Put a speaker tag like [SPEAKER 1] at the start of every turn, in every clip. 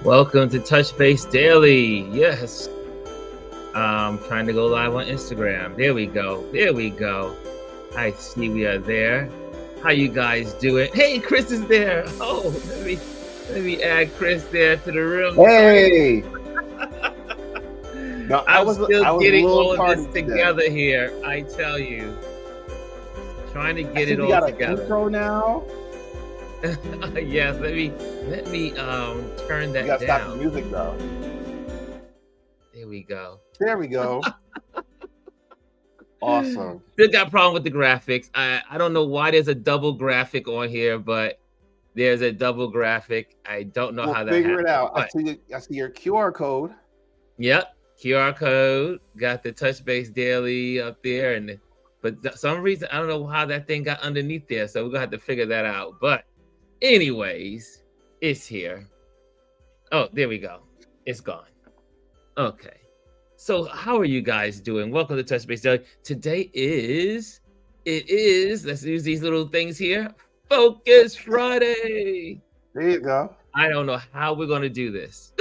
[SPEAKER 1] Welcome to Touch Base Daily. Yes. I'm trying to go live on Instagram. There we go. There we go. I see we are there. How you guys doing? Hey, Chris is there. Oh, let me add Chris there to the room.
[SPEAKER 2] Hey. No,
[SPEAKER 1] I'm still getting all of this
[SPEAKER 2] today.
[SPEAKER 1] together here. I tell you. Trying to get it all
[SPEAKER 2] got
[SPEAKER 1] together.
[SPEAKER 2] An intro now.
[SPEAKER 1] Yes, let me turn that down.
[SPEAKER 2] Stop the music though.
[SPEAKER 1] There we go.
[SPEAKER 2] There we go. Awesome.
[SPEAKER 1] Still got a problem with the graphics. I don't know why there's a double graphic on here, but there's a double graphic. I don't know how that
[SPEAKER 2] figure
[SPEAKER 1] happened,
[SPEAKER 2] it out.
[SPEAKER 1] but
[SPEAKER 2] I see your QR code.
[SPEAKER 1] Yep, QR code. Got the Touch Base Daily up there, but some reason I don't know how that thing got underneath there, so we're gonna have to figure that out. But anyways, it's here. Oh, there we go. It's gone. Okay. So how are you guys doing? Welcome to Touch Base Daily. Today is, let's use these little things here, Focus Friday.
[SPEAKER 2] There you go.
[SPEAKER 1] I don't know how we're going to do this.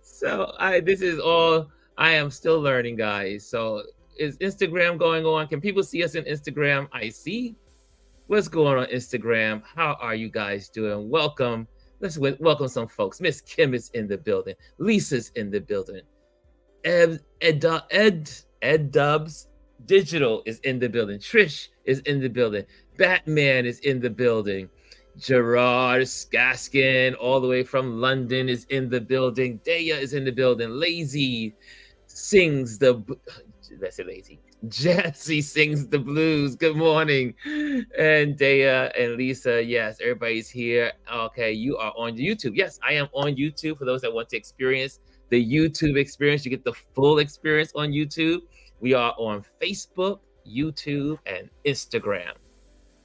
[SPEAKER 1] So this is all, I am still learning, guys. So is Instagram going on? Can people see us in Instagram? I see. What's going on Instagram? How are you guys doing? Welcome. Let's welcome some folks. Miss Kim is in the building. Lisa's in the building. Ed Dubs Digital is in the building. Trish is in the building. Batman is in the building. Gerard Skaskin, all the way from London, is in the building. Daya is in the building. Lazy sings the... Let's say Lazy. Jesse sings the blues. Good morning. And Daya and Lisa, yes, everybody's here. Okay, you are on YouTube. Yes, I am on YouTube. For those that want to experience the YouTube experience, you get the full experience on YouTube. We are on Facebook, YouTube, and Instagram.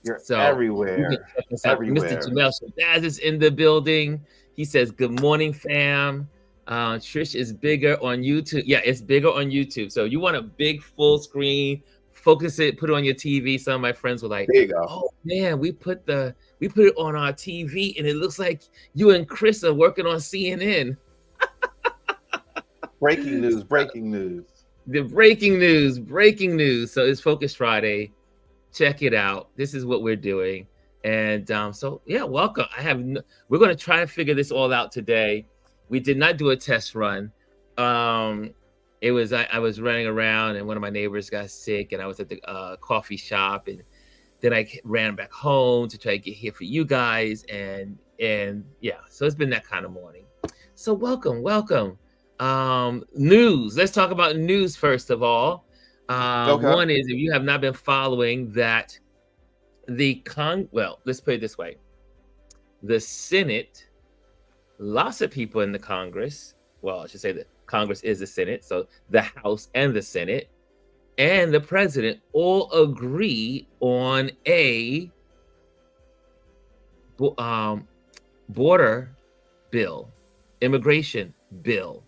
[SPEAKER 2] You're everywhere. Everywhere.
[SPEAKER 1] Mr. Jamel Shabazz is in the building. He says, good morning, fam. Trish is bigger on YouTube. Yeah, it's bigger on YouTube. So you want a big full screen, focus it, put it on your TV. Some of my friends were like,
[SPEAKER 2] there you go.
[SPEAKER 1] Oh man, we put it on our TV and it looks like you and Chris are working on CNN.
[SPEAKER 2] Breaking news, breaking news.
[SPEAKER 1] The breaking news. So it's Focus Friday. Check it out. This is what we're doing. And so yeah, welcome. We're going to try and figure this all out today. We did not do a test run. It was I was running around and one of my neighbors got sick and I was at the coffee shop and then I ran back home to try to get here for you guys and yeah, so it's been that kind of morning. So welcome. News. Let's talk about news first of all. Okay. One is, if you have not been following that, let's put it this way: the Senate. Lots of people in the Congress, well, I should say that Congress is the Senate, so the House and the Senate and the president all agree on a border bill, immigration bill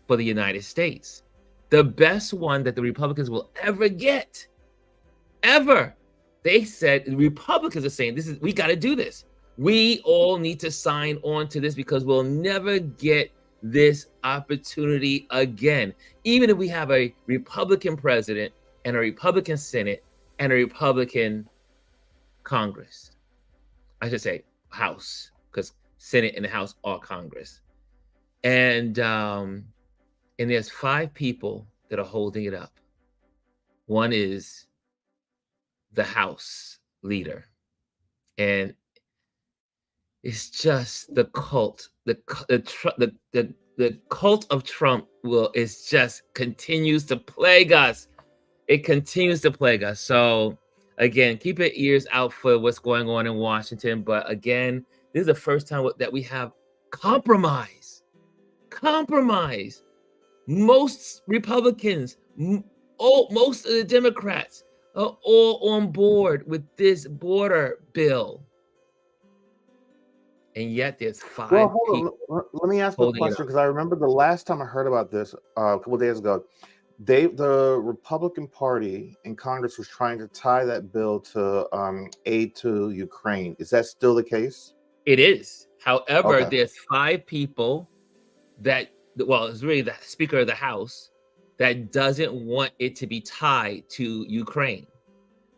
[SPEAKER 1] for the United States. The best one that the Republicans will ever get, ever. They said, the Republicans are saying, we got to do this. We all need to sign on to this because we'll never get this opportunity again. Even if we have a Republican president and a Republican Senate and a Republican Congress. I should say House, because Senate and the House are Congress. And there's 5 people that are holding it up. One is the House leader. And it's just the cult, the cult of Trump continues to plague us. It continues to plague us. So again, keep your ears out for what's going on in Washington. But again, this is the first time that we have compromise. Most Republicans, most of the Democrats are all on board with this border bill. And yet there's 5 people.
[SPEAKER 2] Let me ask a question, because I remember the last time I heard about this a couple of days ago, the Republican Party in Congress was trying to tie that bill to aid to Ukraine. Is that still the case?
[SPEAKER 1] It is. However,
[SPEAKER 2] Okay.
[SPEAKER 1] there's 5 people that, well, it's really the Speaker of the House that doesn't want it to be tied to Ukraine,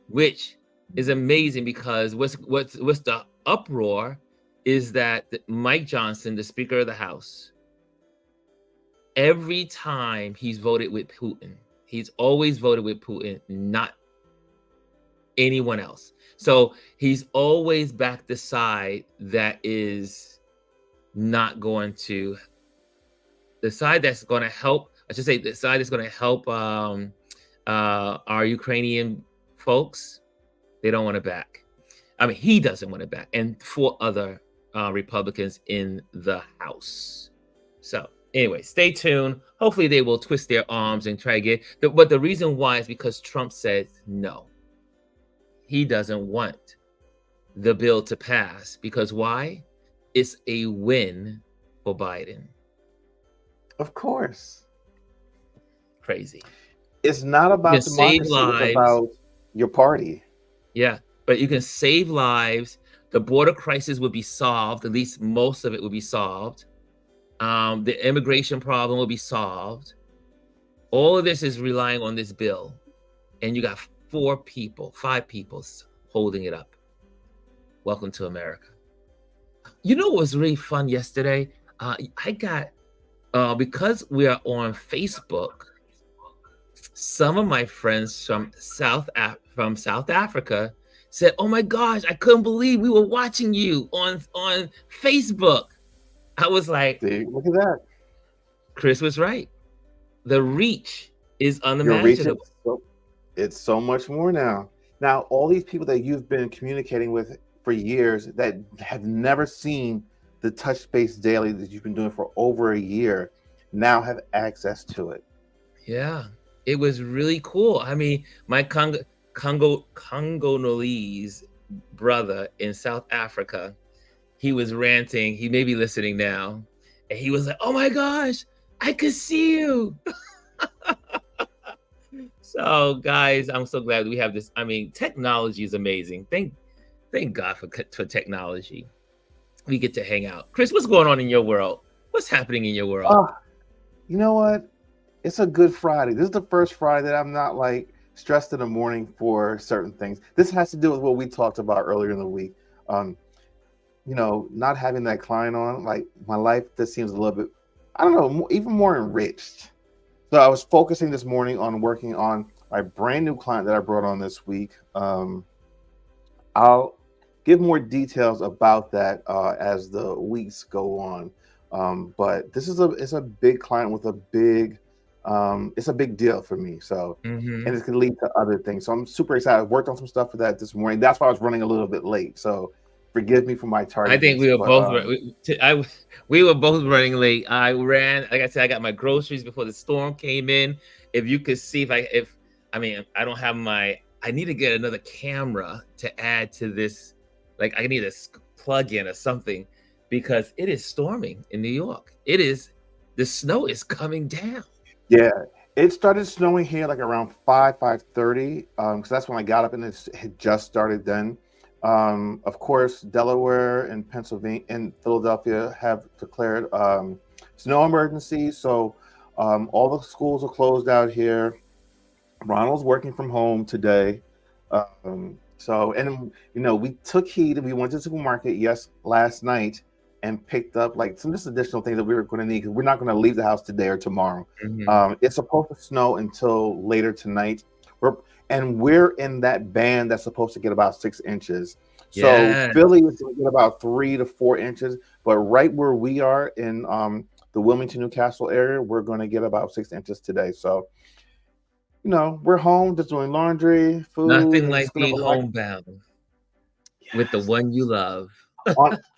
[SPEAKER 1] which is amazing because what's the uproar is that Mike Johnson, the Speaker of the House, every time he's voted with Putin, he's always voted with Putin, not anyone else. So he's always backed the side that is not going to, the side that's going to help, I should say the side that's going to help our Ukrainian folks. They don't want to back. I mean, he doesn't want to back, and 4 other Republicans in the House. So anyway, stay tuned. Hopefully they will twist their arms and try to get, but the reason why is because Trump said no. He doesn't want the bill to pass because why? It's a win for Biden.
[SPEAKER 2] Of course.
[SPEAKER 1] Crazy.
[SPEAKER 2] It's not about democracy, it's about your party.
[SPEAKER 1] Yeah, but you can save lives. The border crisis would be solved. At least most of it would be solved. The immigration problem will be solved. All of this is relying on this bill. And you got 5 people holding it up. Welcome to America. You know what was really fun yesterday? I got, because we are on Facebook, some of my friends from South Africa said, "Oh my gosh, I couldn't believe we were watching you on Facebook." I was like,
[SPEAKER 2] look at that.
[SPEAKER 1] Chris was right. The reach is unimaginable.
[SPEAKER 2] It's so much more now. Now, all these people that you've been communicating with for years that have never seen the Touch Base Daily that you've been doing for over a year now have access to it.
[SPEAKER 1] Yeah, it was really cool. I mean, my Congolese brother in South Africa, he was ranting. He may be listening now. And he was like, "Oh my gosh, I could see you." So guys, I'm so glad we have this. I mean, technology is amazing. Thank God for technology. We get to hang out. Chris, what's going on in your world? What's happening in your world?
[SPEAKER 2] You know what? It's a good Friday. This is the first Friday that I'm not like stressed in the morning for certain things. This has to do with what we talked about earlier in the week. You know, not having that client on, like my life just seems a little bit, I don't know, even more enriched. So I was focusing this morning on working on my brand new client that I brought on this week. I'll give more details about that as the weeks go on. But this is it's a big client with a big, it's a big deal for me. So, and it can lead to other things. So I'm super excited. I worked on some stuff for that this morning. That's why I was running a little bit late. So forgive me for my tardiness.
[SPEAKER 1] I think we were both we were both running late. I ran, like I said, I got my groceries before the storm came in. If you could see I don't have I need to get another camera to add to this. Like I need a plug-in or something because it is storming in New York. The snow is coming down.
[SPEAKER 2] Yeah, it started snowing here like around 5:30 because that's when I got up and it had just started then. Of course, Delaware and Pennsylvania and Philadelphia have declared snow emergency. So all the schools are closed out here. Ronald's working from home today. So, and you know, we took heed and we went to the supermarket last night and picked up like some just additional things that we were going to need because we're not going to leave the house today or tomorrow. It's supposed to snow until later tonight. We're in that band that's supposed to get about 6 inches. So Philly is going to get about 3 to 4 inches, but right where we are in the Wilmington, Newcastle area, we're going to get about 6 inches today. So, you know, we're home just doing laundry, food.
[SPEAKER 1] Nothing like being homebound with the one you love.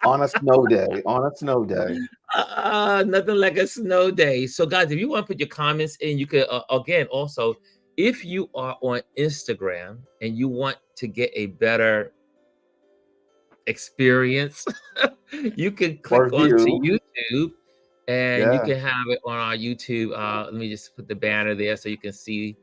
[SPEAKER 2] on a snow day.
[SPEAKER 1] Nothing like a snow day. So guys, if you want to put your comments in, you could again also, if you are on Instagram and you want to get a better experience, you can click onto YouTube and you can have it on our YouTube. Let me just put the banner there so you can see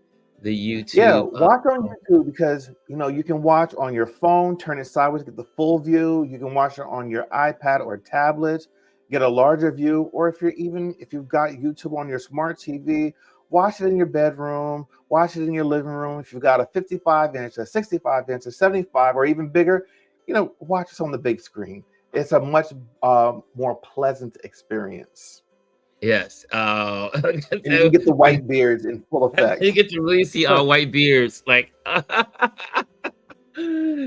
[SPEAKER 1] the
[SPEAKER 2] Yeah,
[SPEAKER 1] YouTube.
[SPEAKER 2] watch on YouTube because you can watch on your phone, turn it sideways, get the full view. You can watch it on your iPad or tablet, get a larger view. Or if you've got YouTube on your smart TV, watch it in your bedroom, watch it in your living room. If you've got a 55-inch, a 65-inch, a 75, or even bigger, watch this on the big screen. It's a much more pleasant experience.
[SPEAKER 1] Yes.
[SPEAKER 2] And you can get the white beards in full effect.
[SPEAKER 1] You get to really see our white beards. Like,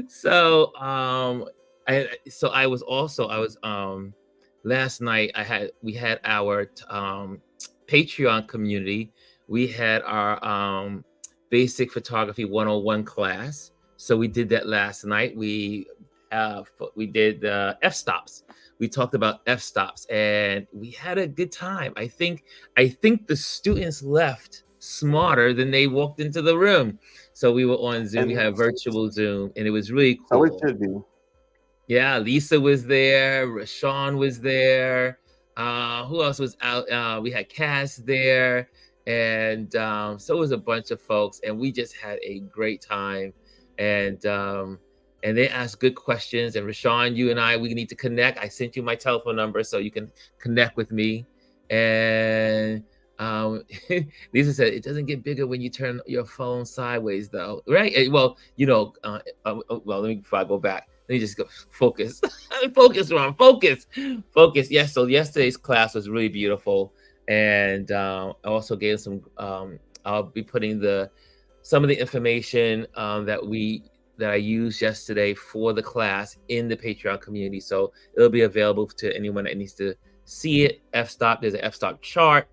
[SPEAKER 1] so, I was last night we had our Patreon community. We had our basic photography 101 class. So we did that last night. We did f-stops. We talked about f-stops and we had a good time. I think the students left smarter than they walked into the room. So we were on Zoom. We had a virtual Zoom and it was really cool.
[SPEAKER 2] So it should be.
[SPEAKER 1] Yeah, Lisa was there. Rashawn was there. Who else was out? We had Cass there. And so it was a bunch of folks and we just had a great time. And they asked good questions. And Rashawn, you and we need to connect. I sent you my telephone number so you can connect with me. And Lisa said, it doesn't get bigger when you turn your phone sideways, though, right? Well, before I go back, let me just go focus. Focus, Ron. Focus. Yes, so yesterday's class was really beautiful. And I also gave some, I'll be putting some of the information that I used yesterday for the class in the Patreon community. So it'll be available to anyone that needs to see it. F-stop, there's an f-stop chart,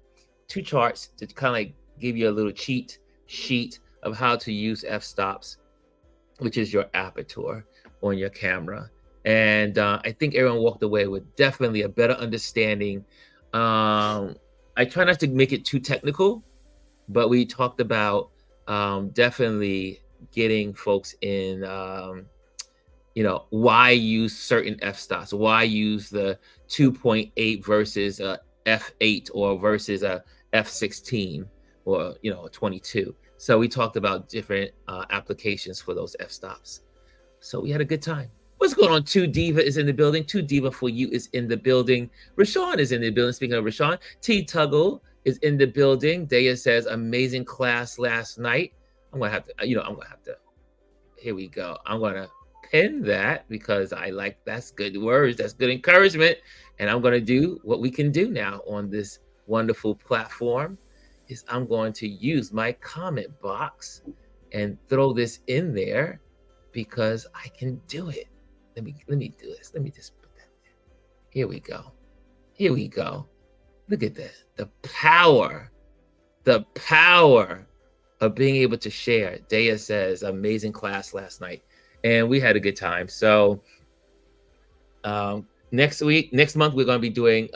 [SPEAKER 1] 2 charts to kind of like give you a little cheat sheet of how to use f-stops, which is your aperture on your camera. And I think everyone walked away with definitely a better understanding. I try not to make it too technical, but we talked about definitely getting folks in, why use certain f-stops, why use the 2.8 versus a f8 or versus a f16 or 22. So we talked about different applications for those f-stops. So we had a good time. What's going on? 2 Diva is in the building. 2 Diva for you is in the building. Rashawn is in the building. Speaking of Rashawn, T Tuggle is in the building. Daya says amazing class last night. I'm gonna have to, here we go. I'm gonna pin that because that's good words, that's good encouragement. And I'm gonna do what we can do now on this wonderful platform is I'm going to use my comment box and throw this in there because I can do it. Let me do this. Let me just put that there. Here we go. Look at that. The power of being able to share. Daya says, amazing class last night. And we had a good time. So next month, we're going to be doing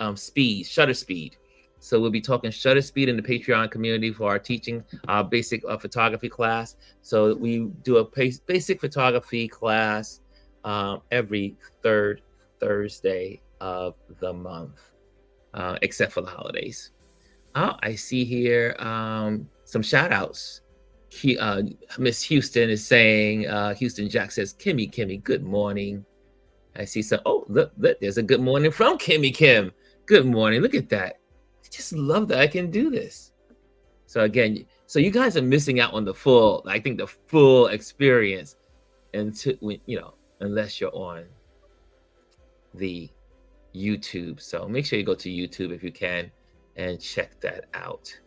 [SPEAKER 1] shutter speed. So we'll be talking shutter speed in the Patreon community for our teaching basic photography class. So we do a basic photography class every 3rd Thursday of the month, except for the holidays. I see here some shout outs. Miss Houston is saying, Houston Jack says, Kimmy, good morning. I see some, look, there's a good morning from Kimmy Kim. Good morning. Look at that. I just love that I can do this. So again, you guys are missing out on the full experience unless you're on the YouTube. So make sure you go to YouTube if you can and check that out.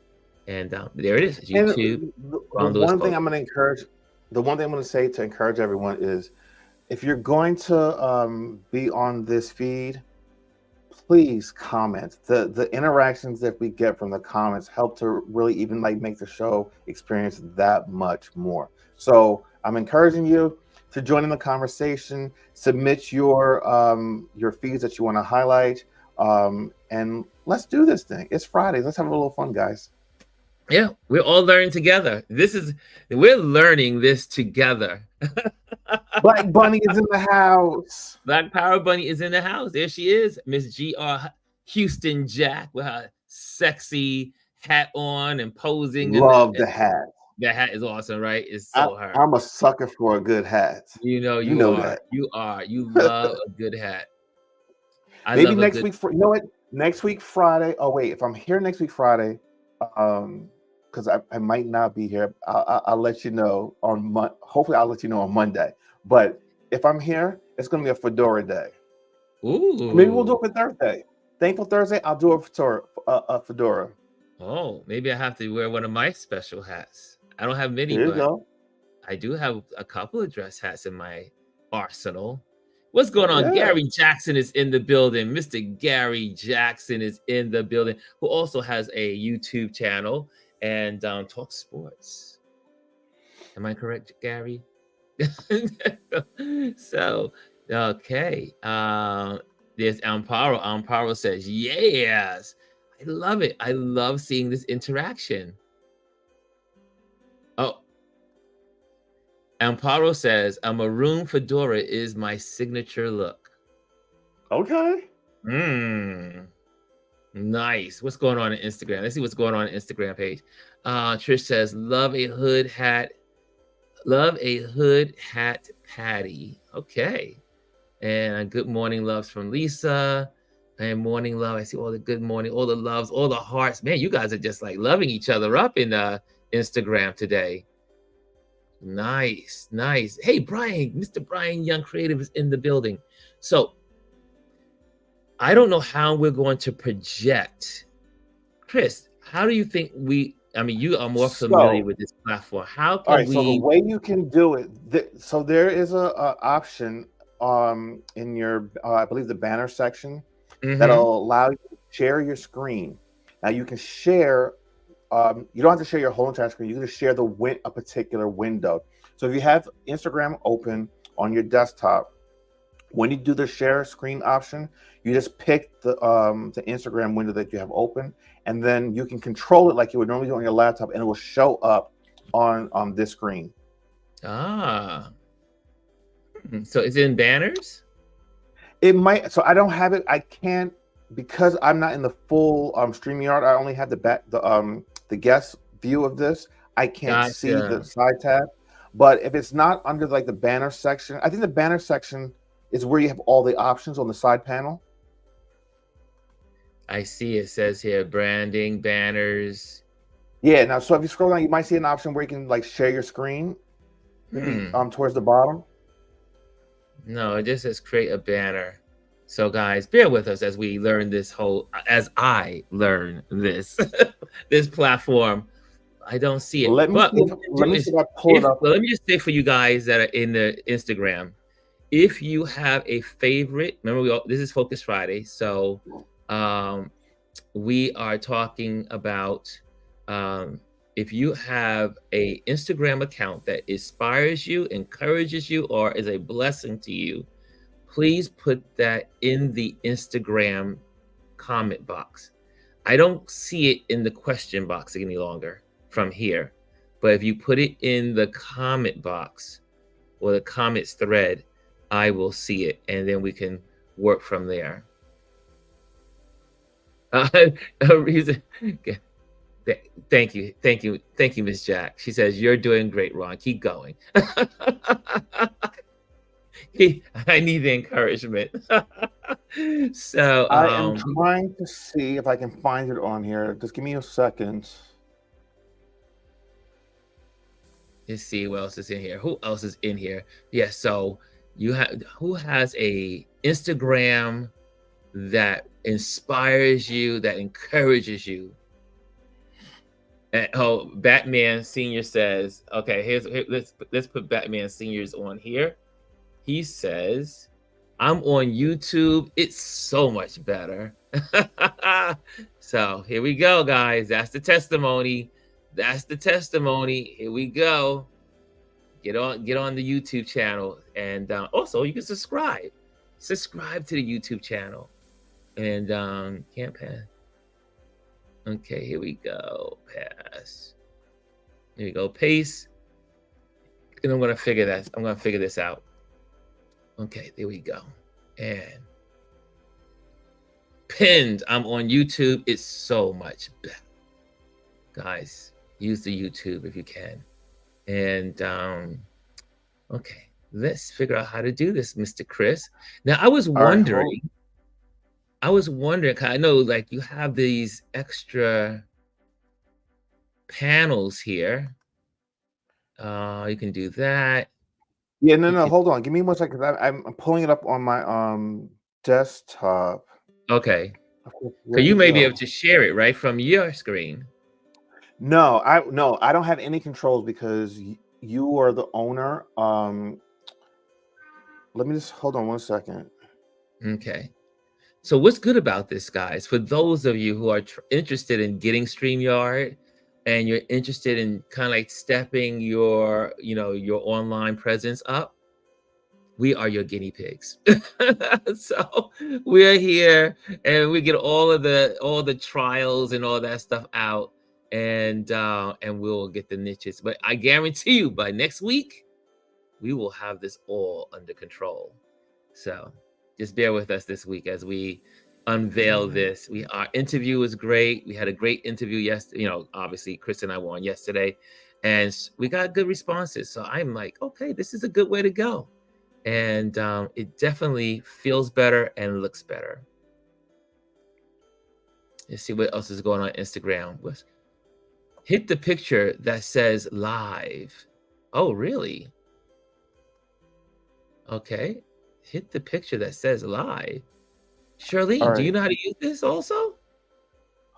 [SPEAKER 1] And there it is, YouTube.
[SPEAKER 2] The one thing I'm going to say to encourage everyone is, if you're going to be on this feed, please comment. The interactions that we get from the comments help to really even make the show experience that much more. So I'm encouraging you to join in the conversation. Submit your feeds that you want to highlight, and let's do this thing. It's Friday. Let's have a little fun, guys.
[SPEAKER 1] Yeah, we're all learning together. We're learning this together.
[SPEAKER 2] Black Bunny is in the house.
[SPEAKER 1] Black Power Bunny is in the house. There she is, Miss GR Houston Jack with her sexy hat on and posing.
[SPEAKER 2] Love the hat.
[SPEAKER 1] That hat is awesome, right? It's
[SPEAKER 2] I,
[SPEAKER 1] so her.
[SPEAKER 2] I'm a sucker for a good hat.
[SPEAKER 1] You know
[SPEAKER 2] You
[SPEAKER 1] you
[SPEAKER 2] know
[SPEAKER 1] are.
[SPEAKER 2] that.
[SPEAKER 1] You are. You love a good hat. I
[SPEAKER 2] Maybe
[SPEAKER 1] love a
[SPEAKER 2] next
[SPEAKER 1] good.
[SPEAKER 2] week. You know what? Next week Friday. Oh wait, if I'm here next week Friday, because I might not be here. I'll let you know on hopefully I'll let you know on Monday. But if I'm here, it's gonna be a fedora day. Maybe we'll do
[SPEAKER 1] Ooh.
[SPEAKER 2] it for Thursday. Thankful Thursday. I'll do a fedora.
[SPEAKER 1] Oh, maybe I have to wear one of my special hats. I don't have many,
[SPEAKER 2] There you
[SPEAKER 1] but
[SPEAKER 2] go.
[SPEAKER 1] I do have a couple of dress hats in my arsenal. What's going on?
[SPEAKER 2] Yeah.
[SPEAKER 1] Gary Jackson is in the building. Mr. Gary Jackson is in the building, who also has a YouTube channel and talks sports. Am I correct, Gary? So, okay. There's Amparo. Amparo says, yes. I love it. I love seeing this interaction. Oh, Amparo says, a maroon fedora is my signature look.
[SPEAKER 2] Okay.
[SPEAKER 1] Nice. What's going on Instagram? Let's see what's going on Instagram page. Trish says, love a hood hat. Love a hood hat patty. Okay. And good morning loves from Lisa. And morning love. I see all the good morning, all the loves, all the hearts. Man, you guys are just like loving each other up in Instagram today. Nice, nice. Hey, Brian, Mr. Brian Young Creative is in the building. So I don't know how we're going to project. Chris, how do you think I mean, you are more familiar
[SPEAKER 2] So,
[SPEAKER 1] with this platform. How
[SPEAKER 2] all
[SPEAKER 1] can
[SPEAKER 2] right. So the
[SPEAKER 1] we?
[SPEAKER 2] way you can do it. So there is a option in your I believe the banner section
[SPEAKER 1] Mhm.
[SPEAKER 2] that'll allow you to share your screen. Now you can share. You don't have to share your whole entire screen. You can just share a particular window. So if you have Instagram open on your desktop, when you do the share screen option, you just pick the Instagram window that you have open, and then you can control it like you would normally do on your laptop, and it will show up on this screen.
[SPEAKER 1] Ah. So it's in banners?
[SPEAKER 2] It might. So I don't have it. I can't because I'm not in the full Streamyard. I only have the guest view of this. I can't see the
[SPEAKER 1] Gotcha.
[SPEAKER 2] side tab. But if it's not under like the banner section, I think the banner section is where you have all the options on the side panel.
[SPEAKER 1] I see it says here branding, banners.
[SPEAKER 2] Yeah. Now, so if you scroll down, you might see an option where you can like share your screen, maybe towards the bottom.
[SPEAKER 1] No, it just says create a banner. So guys, bear with us as we learn as I learn this this platform. I don't see it.
[SPEAKER 2] Let me
[SPEAKER 1] But
[SPEAKER 2] see
[SPEAKER 1] what
[SPEAKER 2] if
[SPEAKER 1] we're gonna
[SPEAKER 2] let
[SPEAKER 1] do
[SPEAKER 2] me see
[SPEAKER 1] is
[SPEAKER 2] if I pull it up.
[SPEAKER 1] let me just say for you guys that are in the Instagram, if you have a favorite, remember this is Focus Friday. So we are talking about if you have a Instagram account that inspires you, encourages you, or is a blessing to you, please put that in the Instagram comment box. I don't see it in the question box any longer from here, but if you put it in the comment box or the comments thread, I will see it, and then we can work from there. Reason. Thank you, thank you, thank you, Miss Jack. She says you're doing great, Ron. Keep going. I need the encouragement. So,
[SPEAKER 2] I am trying to see if I can find it on here. Just give me a second.
[SPEAKER 1] let's see what else is in here. Who else is in here? Yeah. So who has a Instagram that inspires you, that encourages you? And, Batman Senior says, okay, let's put Batman Senior's on here. He says, I'm on YouTube. It's so much better. So here we go, guys. That's the testimony. That's the testimony. Here we go. Get on the YouTube channel, and also you can subscribe. Subscribe to the YouTube channel, and can't pass. Okay, here we go. Pass. Here we go. Paste. And I'm gonna figure this out. Okay, there we go. And pinned. I'm on YouTube. It's so much better. Guys, use the YouTube if you can. And okay, let's figure out how to do this, Mr. Chris. Now, I was
[SPEAKER 2] All right, hold.
[SPEAKER 1] wondering, 'cause I know like you have these extra panels here. You can do that.
[SPEAKER 2] Yeah, no,
[SPEAKER 1] You
[SPEAKER 2] no,
[SPEAKER 1] could,
[SPEAKER 2] hold on. Give me 1 second. 'Cause I'm pulling it up on my desktop.
[SPEAKER 1] okay.
[SPEAKER 2] Of course,
[SPEAKER 1] Cause
[SPEAKER 2] where'd
[SPEAKER 1] you
[SPEAKER 2] it
[SPEAKER 1] may be able
[SPEAKER 2] go?
[SPEAKER 1] to share it right from your screen.
[SPEAKER 2] No, I don't have any controls because you are the owner. Let me just hold on 1 second.
[SPEAKER 1] Okay. So what's good about this, guys? For those of you who are interested in getting StreamYard and you're interested in kind of like stepping your, your online presence up, we are your guinea pigs. So we're here and we get all the trials and all that stuff out, and we'll get the niches. But I guarantee you by next week, we will have this all under control. So just bear with us this week as we unveil this. Our interview was great. We had a great interview yesterday. Obviously Chris and I were on yesterday, and we got good responses. So I'm like, okay, this is a good way to go. And it definitely feels better and looks better. Let's see what else is going on Instagram. Hit the picture that says live. Oh, really? Okay. Hit the picture that says live. Charlene,
[SPEAKER 2] All
[SPEAKER 1] do you
[SPEAKER 2] right,
[SPEAKER 1] know how to use this also?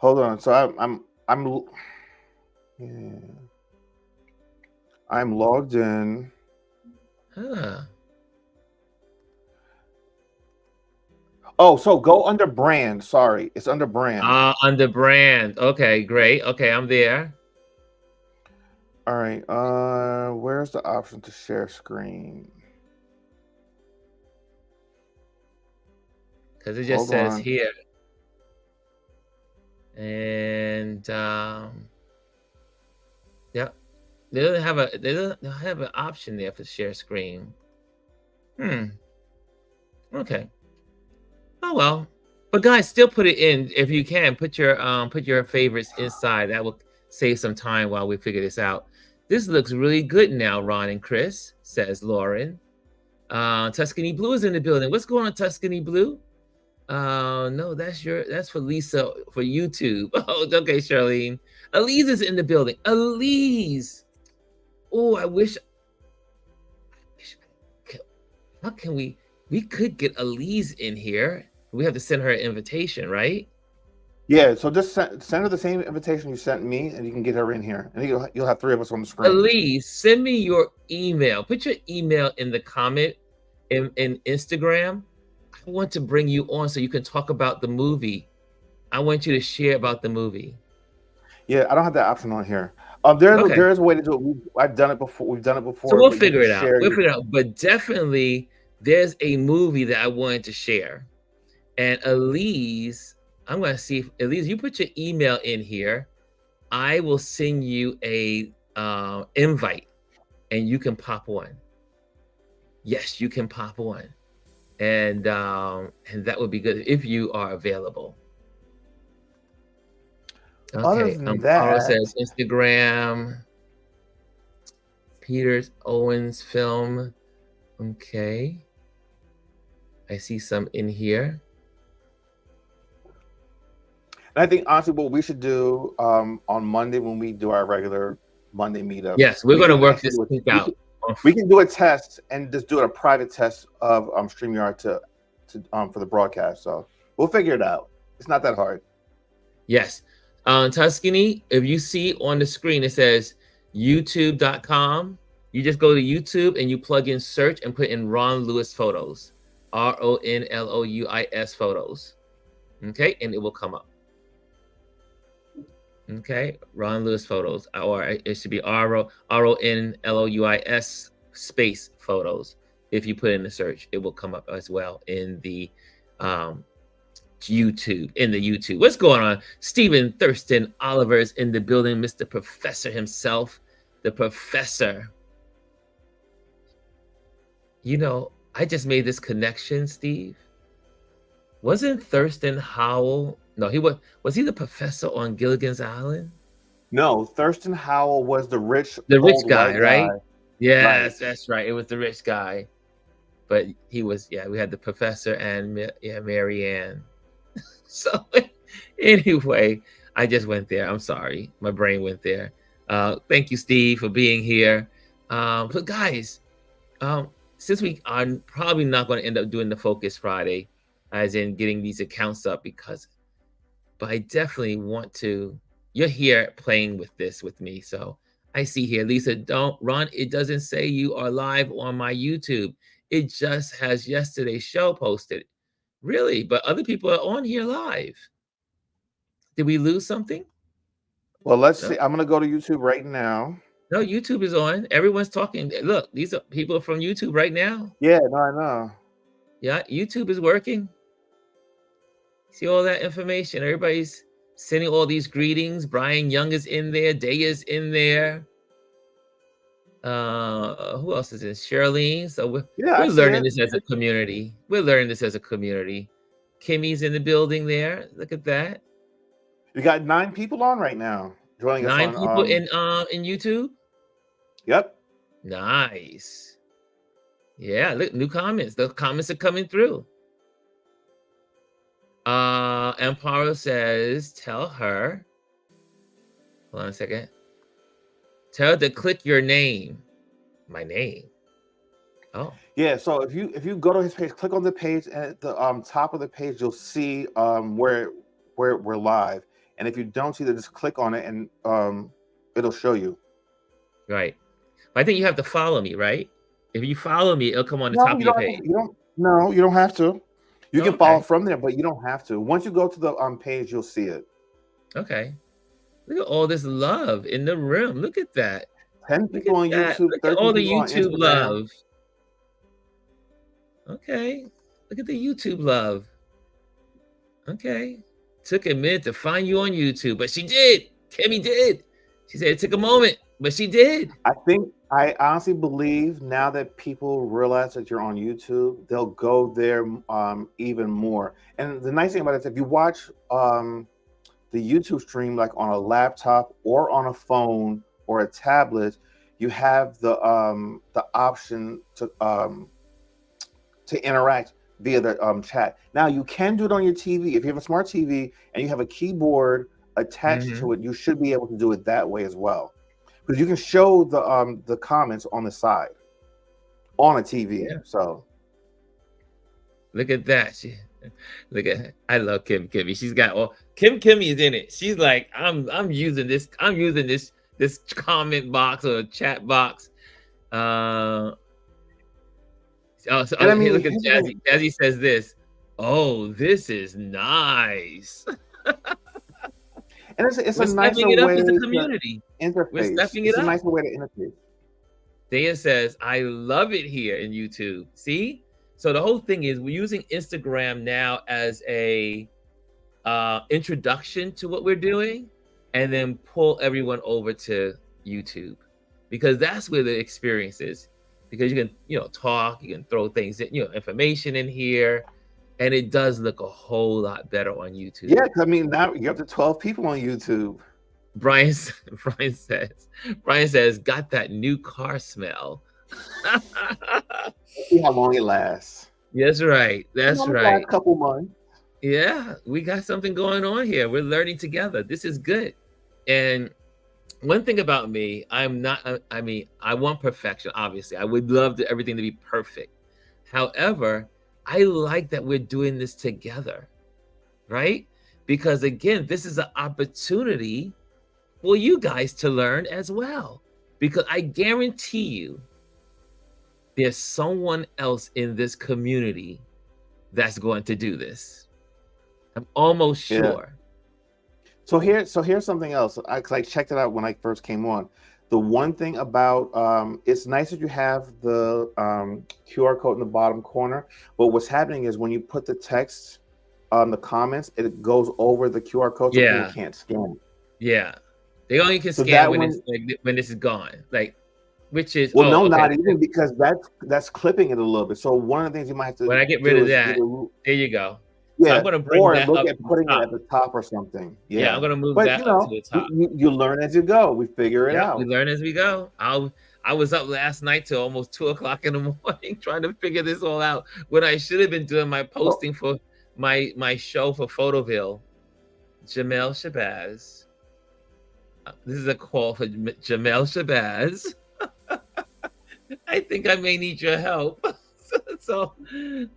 [SPEAKER 2] hold on. So yeah, I'm logged in.
[SPEAKER 1] Huh.
[SPEAKER 2] Oh, so go under brand. Sorry, it's under brand.
[SPEAKER 1] Under brand. Okay, great. Okay, I'm there.
[SPEAKER 2] All right. Where's the option to share screen?
[SPEAKER 1] Because it just
[SPEAKER 2] Hold
[SPEAKER 1] says
[SPEAKER 2] on.
[SPEAKER 1] here. And yep. They don't have an option there for share screen. Okay. Oh well. But guys, still put it in if you can. Put your favorites inside. That will save some time while we figure this out. This looks really good now, Ron and Chris, says Lauren. Tuscany Blue is in the building. What's going on, Tuscany Blue? No, that's for Lisa for YouTube. Oh, okay, Charlene. Elise is in the building. Elise. Oh, I wish. How can we could get Elise in here. We have to send her an invitation, right?
[SPEAKER 2] Yeah. So just send her the same invitation you sent me, and you can get her in here, and you'll have 3 of us on the screen.
[SPEAKER 1] Elise, send me your email. Put your email in the comment in Instagram. I want to bring you on so you can talk about the movie. I want you to share about the movie.
[SPEAKER 2] Yeah, I don't have that option on here.
[SPEAKER 1] Okay.
[SPEAKER 2] There is a way to do it. I've done it before. We've done it before.
[SPEAKER 1] So we'll
[SPEAKER 2] But you
[SPEAKER 1] figure
[SPEAKER 2] can
[SPEAKER 1] it out.
[SPEAKER 2] share
[SPEAKER 1] We'll figure it out. But definitely, there's a movie that I wanted to share. And Elise, I'm going to see if Elise, you put your email in here. I will send you a invite, and you can pop on. Yes, you can pop on, and that would be good if you are available.
[SPEAKER 2] Other
[SPEAKER 1] Okay.
[SPEAKER 2] than
[SPEAKER 1] Carl
[SPEAKER 2] that,
[SPEAKER 1] says Instagram. Peters Owens film. Okay. I see some in here.
[SPEAKER 2] I think honestly, what we should do on Monday when we do our regular Monday meetup.
[SPEAKER 1] Yes, we're going to work this week out.
[SPEAKER 2] We can do a test and just do a private test of StreamYard to for the broadcast. So we'll figure it out. It's not that hard.
[SPEAKER 1] Yes. Tuscany, if you see on the screen, it says youtube.com. You just go to YouTube and you plug in search and put in Ron Louis Photos. RONLOUIS Photos. Okay. And it will come up. Okay. Ron Louis Photos. Or it should be RONLOUIS space photos. If you put in the search, it will come up as well in the YouTube. What's going on? Stephen Thurston Oliver's in the building. Mr. Professor himself, the professor. I just made this connection, Steve. Wasn't Thurston Howell? No, he was he the professor on Gilligan's Island?
[SPEAKER 2] No, Thurston Howell was the rich
[SPEAKER 1] The rich
[SPEAKER 2] old
[SPEAKER 1] guy,
[SPEAKER 2] white guy.
[SPEAKER 1] right?
[SPEAKER 2] Right.
[SPEAKER 1] Yes, that's right. It was the rich guy, but he was, yeah. We had the professor and Marianne. So anyway, I just went there. I'm sorry, my brain went there. Thank you, Steve, for being here. But guys, since we are probably not going to end up doing the Focus Friday, as in getting these accounts up, but I definitely want to. You're here playing with this with me, so I see here, Lisa. Don't run. It doesn't say you are live on my YouTube. It just has yesterday's show posted. Really, but other people are on here live. Did we lose something?
[SPEAKER 2] Well, let's
[SPEAKER 1] No,
[SPEAKER 2] see. I'm gonna go to YouTube right now.
[SPEAKER 1] no. YouTube is on. Everyone's talking. Look, these are people from YouTube right now.
[SPEAKER 2] Yeah, no, I know.
[SPEAKER 1] Yeah, YouTube is working. See all that information. Everybody's sending all these greetings. Brian Young is in there. Day is in there. Who else is in? Charlene. So
[SPEAKER 2] Yeah, I
[SPEAKER 1] we're
[SPEAKER 2] see
[SPEAKER 1] learning
[SPEAKER 2] it.
[SPEAKER 1] this as a community. We're learning this as a community. Kimmy's in the building there. Look at that.
[SPEAKER 2] You got 9 people on right now joining us
[SPEAKER 1] 9
[SPEAKER 2] on.
[SPEAKER 1] people in YouTube.
[SPEAKER 2] Yep.
[SPEAKER 1] Nice. Yeah, look, new comments. The comments are coming through. Amparo says, tell her. Hold on a second. Tell her to click your name. My name. Oh.
[SPEAKER 2] Yeah. So if you go to his page, click on the page, and at the top of the page, you'll see where we're live. And if you don't see that, just click on it, and it'll show you.
[SPEAKER 1] Right. I think you have to follow me, right? If you follow me, it'll come on the top of your page.
[SPEAKER 2] You don't have to. You can follow from there, but you don't have to. Once you go to the page, you'll see it.
[SPEAKER 1] Okay. Look at all this love in the room. Look at that.
[SPEAKER 2] 10 people on YouTube.
[SPEAKER 1] Look at all the YouTube
[SPEAKER 2] on
[SPEAKER 1] love. Okay. Look at the YouTube love. Okay. Took a minute to find you on YouTube, but she did. Kimmy did. She said it took a moment, but she did.
[SPEAKER 2] I honestly believe now that people realize that you're on YouTube, they'll go there even more. And the nice thing about it is if you watch the YouTube stream like on a laptop or on a phone or a tablet, you have the option to interact via the chat. Now you can do it on your TV. If you have a smart TV and you have a keyboard attached to it, you should be able to do it that way as well. Because you can show the comments on the side on a TV. Yeah. So
[SPEAKER 1] look at that. I love Kimmy. She's got all Kimmy is in it. She's like, I'm using this comment box or chat box. Look at Jazzy. Jazzy says this. Oh, this is nice.
[SPEAKER 2] And it's a nicer way to interface. It's a nicer way to interface.
[SPEAKER 1] Daya says, I love it here in YouTube. See? So the whole thing is we're using Instagram now as a introduction to what we're doing, and then pull everyone over to YouTube, because that's where the experience is. Because you can, talk, you can throw things in, information in here. And it does look a whole lot better on YouTube.
[SPEAKER 2] Yeah, I mean, now you're up to 12 people on YouTube.
[SPEAKER 1] Brian says, got that new car smell.
[SPEAKER 2] See how long it lasts.
[SPEAKER 1] That's right. That's right.
[SPEAKER 2] A couple months.
[SPEAKER 1] Yeah, we got something going on here. We're learning together. This is good. And one thing about me, I want perfection, obviously. I would love everything to be perfect. However, I like that we're doing this together, right? Because again, this is an opportunity for you guys to learn as well. Because I guarantee you, there's someone else in this community that's going to do this. I'm almost sure.
[SPEAKER 2] So here's something else. I checked it out when I first came on. The one thing about it's nice that you have the QR code in the bottom corner, but what's happening is when you put the text on the comments, it goes over the QR code so people can't scan it.
[SPEAKER 1] Yeah, they only can scan when this is gone. Like, which is
[SPEAKER 2] not even, because that's clipping it a little bit. So one of the things you might have to
[SPEAKER 1] when I get rid of that, there you go. So I'm
[SPEAKER 2] Yeah,
[SPEAKER 1] going to bring
[SPEAKER 2] or
[SPEAKER 1] that
[SPEAKER 2] look
[SPEAKER 1] up
[SPEAKER 2] at
[SPEAKER 1] to the
[SPEAKER 2] putting it
[SPEAKER 1] top.
[SPEAKER 2] at the top or something.
[SPEAKER 1] Yeah, I'm
[SPEAKER 2] Yeah,
[SPEAKER 1] going to move
[SPEAKER 2] but
[SPEAKER 1] that up to the top.
[SPEAKER 2] you learn as you go. We figure it
[SPEAKER 1] Yeah, we
[SPEAKER 2] out.
[SPEAKER 1] learn as we go. I was up last night till almost 2 o'clock in the morning trying to figure this all out when I should have been doing my
[SPEAKER 2] So,
[SPEAKER 1] posting for my show for Photoville. Jamel Shabazz. This is a call for Jamel Shabazz. I think I may need your help. So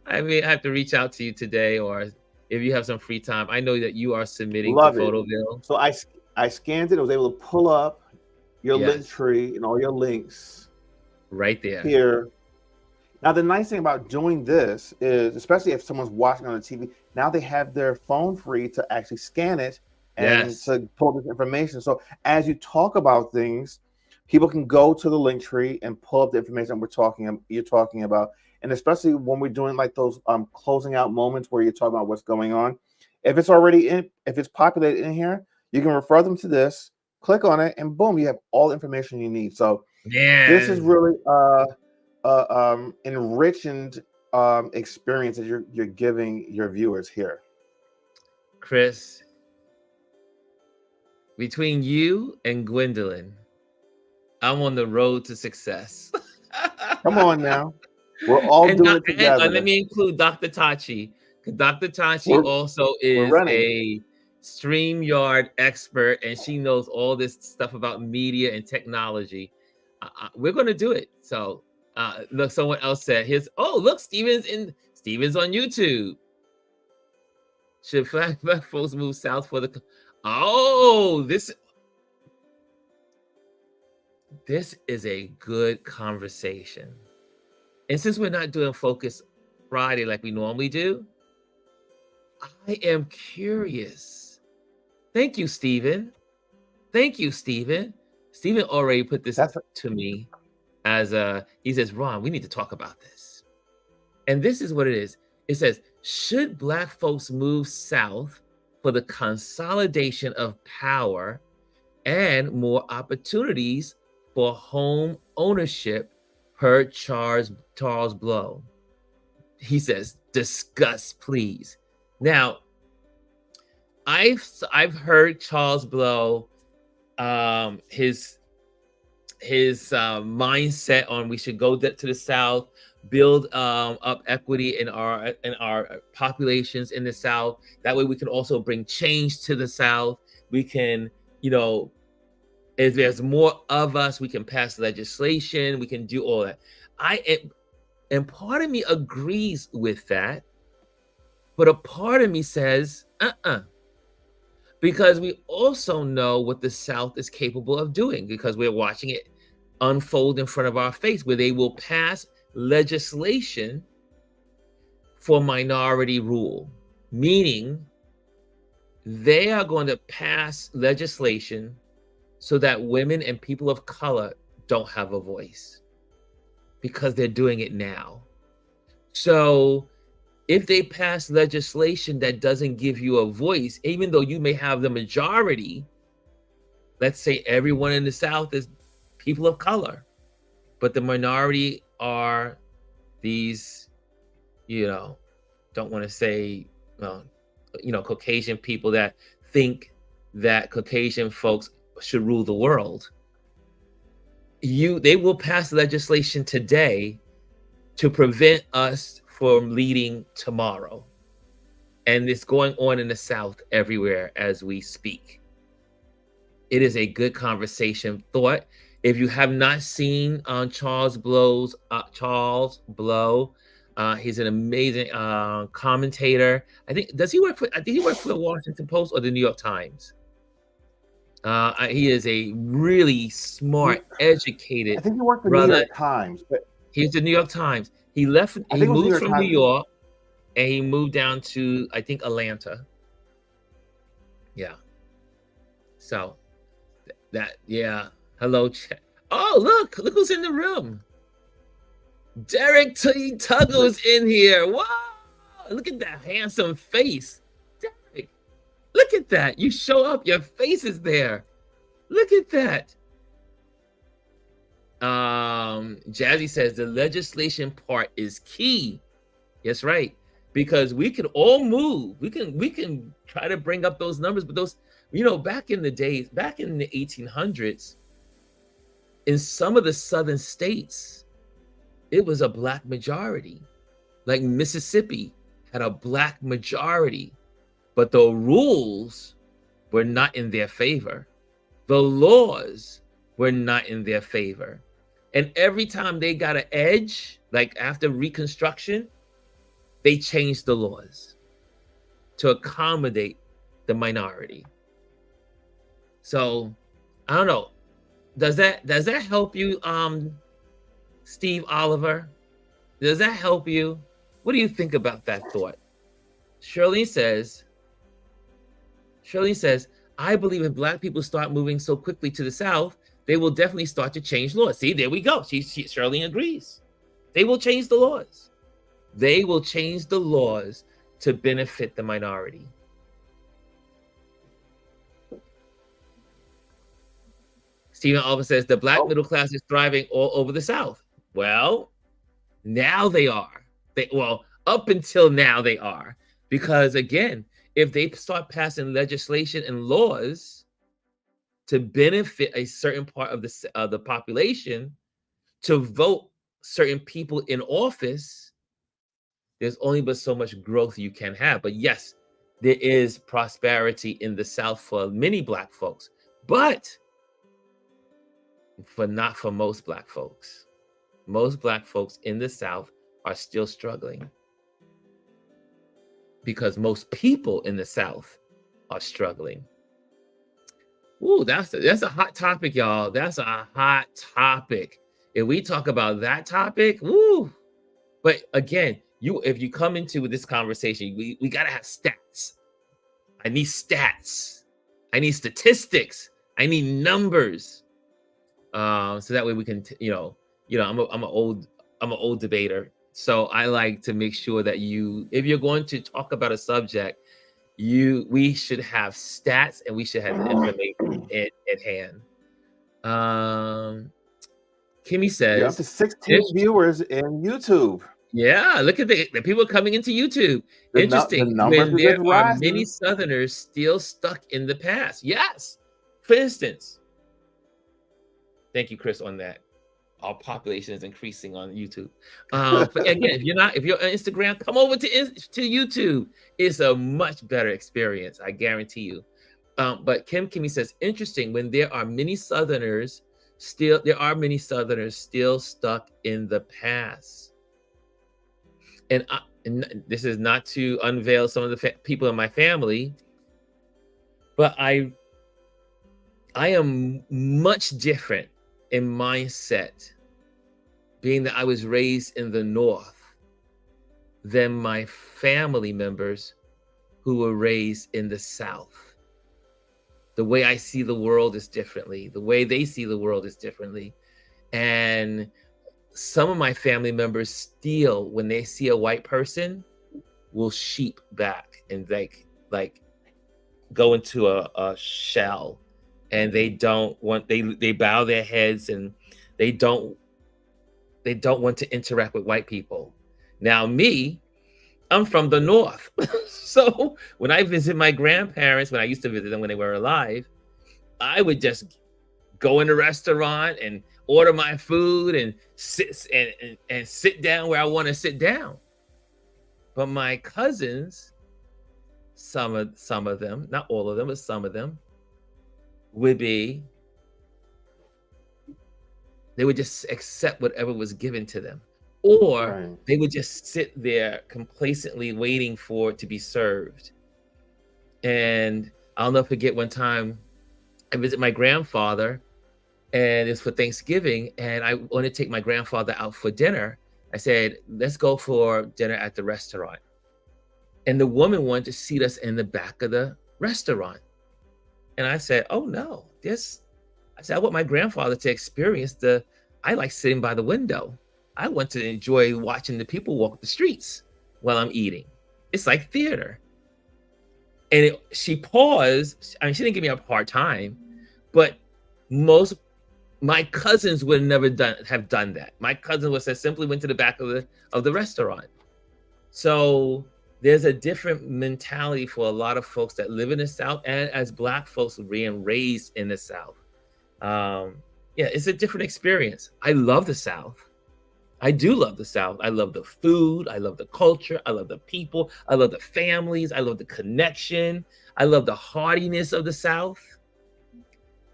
[SPEAKER 1] I may have to reach out to you today, or if you have some free time. I know that you are submitting to
[SPEAKER 2] love it.
[SPEAKER 1] Photoville.
[SPEAKER 2] So I scanned it. I was able to pull up your link
[SPEAKER 1] Yes,
[SPEAKER 2] tree and all your links
[SPEAKER 1] right there.
[SPEAKER 2] here. Now, the nice thing about doing this is, especially if someone's watching on the TV, now they have their phone free to actually scan it and
[SPEAKER 1] Yes.
[SPEAKER 2] to pull this information. So as you talk about things, people can go to the link tree and pull up the information you're talking about. And especially when we're doing like those closing out moments where you're talking about what's going on, if it's populated in here, you can refer them to this, click on it, and boom, you have all the information you need. So this is
[SPEAKER 1] Man,
[SPEAKER 2] really enriching experience that you're giving your viewers here.
[SPEAKER 1] Chris, between you and Gwendolyn, I'm on the road to success.
[SPEAKER 2] Come on now, we're all
[SPEAKER 1] And,
[SPEAKER 2] doing it
[SPEAKER 1] and let
[SPEAKER 2] together.
[SPEAKER 1] me include Dr. Tachi. Dr. Tachi
[SPEAKER 2] We're
[SPEAKER 1] also
[SPEAKER 2] we're
[SPEAKER 1] is
[SPEAKER 2] running.
[SPEAKER 1] a Streamyard expert, and she knows all this stuff about media and technology. We're going to do it. So, look, someone else said, "Here's look, Steven's on YouTube. Should black folks move south for the? Oh, this is a good conversation." And since we're not doing Focus Friday like we normally do, I am curious. Thank you, Stephen. Thank you, Stephen. Stephen already put this
[SPEAKER 2] That's
[SPEAKER 1] to me as he says, Ron, we need to talk about this. And this is what it is. It says, should Black folks move south for the consolidation of power and more opportunities for home ownership per Charles Blow? He says, discuss, please. Now, I've heard Charles Blow, his mindset on we should go to the South, build up equity in our populations in the South. That way, we can also bring change to the South. We can, if there's more of us, we can pass legislation. We can do all that. And part of me agrees with that, but a part of me says, because we also know what the South is capable of doing because we're watching it unfold in front of our face, where they will pass legislation for minority rule, meaning they are going to pass legislation so that women and people of color don't have a voice, because they're doing it now. So if they pass legislation that doesn't give you a voice, even though you may have the majority, let's say everyone in the South is people of color, but the minority are these, don't want to say, Caucasian people that think that Caucasian folks should rule the world. They will pass legislation today to prevent us from leading tomorrow. And it's going on in the South everywhere as we speak. It is a good conversation thought. If you have not seen Charles Blow, he's an amazing commentator. I think he work for the Washington Post or the New York Times? He is a really smart, educated
[SPEAKER 2] I think he worked for New
[SPEAKER 1] brother.
[SPEAKER 2] York Times, but
[SPEAKER 1] He's the New York Times. He moved from New York and he moved down to, I think, Atlanta. Yeah. So hello. Oh, look who's in the room. Derek T. Tuggle's in here. Wow. Look at that handsome face. Derek, look at that. You show up, your face is there. Look at that. Jazzy says the legislation part is key. That's right. because we can all move. We can try to bring up those numbers, but those, back in the days, back in the 1800s, in some of the southern states, it was a black majority. Like Mississippi had a black majority, but the rules were not in their favor. The laws were not in their favor. And every time they got an edge, like after Reconstruction, they changed the laws to accommodate the minority. So I don't know. Does that help you, Steve Oliver? Does that help you? What do you think about that thought? Shirley says, I believe if Black people start moving so quickly to the South, they will definitely start to change laws. See, there we go. Shirley agrees. They will change the laws. They will change the laws to benefit the minority. Stephen Oliver says the Black middle class is thriving all over the South. Well, now they are. Up until now they are. Because again, if they start passing legislation and laws to benefit a certain part of the population, to vote certain people in office, there's only but so much growth you can have. But yes, there is prosperity in the South for many Black folks, but not for most Black folks. Most Black folks in the South are still struggling because most people in the South are struggling. Ooh, that's a hot topic, y'all. That's a hot topic. If we talk about that topic, woo. But again, if you come into this conversation, we gotta have stats. I need stats. I need statistics. I need numbers. So that way we can, I'm an old debater. So I like to make sure that if you're going to talk about a subject, we should have stats and we should have the information at hand. Kimmy says,
[SPEAKER 2] you're up to 16 viewers in YouTube.
[SPEAKER 1] Yeah, look at the people coming into YouTube. Interesting. When there are many Southerners still stuck in the past. Yes. For instance, thank you, Chris, on that. Our population is increasing on YouTube. But again, if you're on Instagram, come over to YouTube. It's a much better experience, I guarantee you. But Kimmy says, interesting. When there are many Southerners still stuck in the past. And this is not to unveil some of the people in my family, but I am much different in mindset, being that I was raised in the North, than my family members who were raised in the South. The way I see the world is differently. The way they see the world is differently. And some of my family members still, when they see a white person, will sheep back and like go into a shell. And they bow their heads and they don't want to interact with white people. Now me, I'm from the North. So when I visit my grandparents, when I used to visit them when they were alive, I would just go in a restaurant and order my food and sit down where I want to sit down. But my cousins, some of them, not all of them, but some of them, they would just accept whatever was given to them, or they would just sit there complacently waiting for it to be served. And I'll never forget one time I visited my grandfather, and it's for Thanksgiving, and I wanted to take my grandfather out for dinner. I said, let's go for dinner at the restaurant. And the woman wanted to seat us in the back of the restaurant. And I said, oh no, I want my grandfather to experience I like sitting by the window. I want to enjoy watching the people walk the streets while I'm eating. It's like theater. And she paused. I mean, she didn't give me a hard time, but my cousins would never have done that. My cousin simply went to the back of the restaurant. So there's a different mentality for a lot of folks that live in the South, and as Black folks being raised in the South. Yeah, it's a different experience. I love the South. I do love the South. I love the food. I love the culture. I love the people. I love the families. I love the connection. I love the hardiness of the South.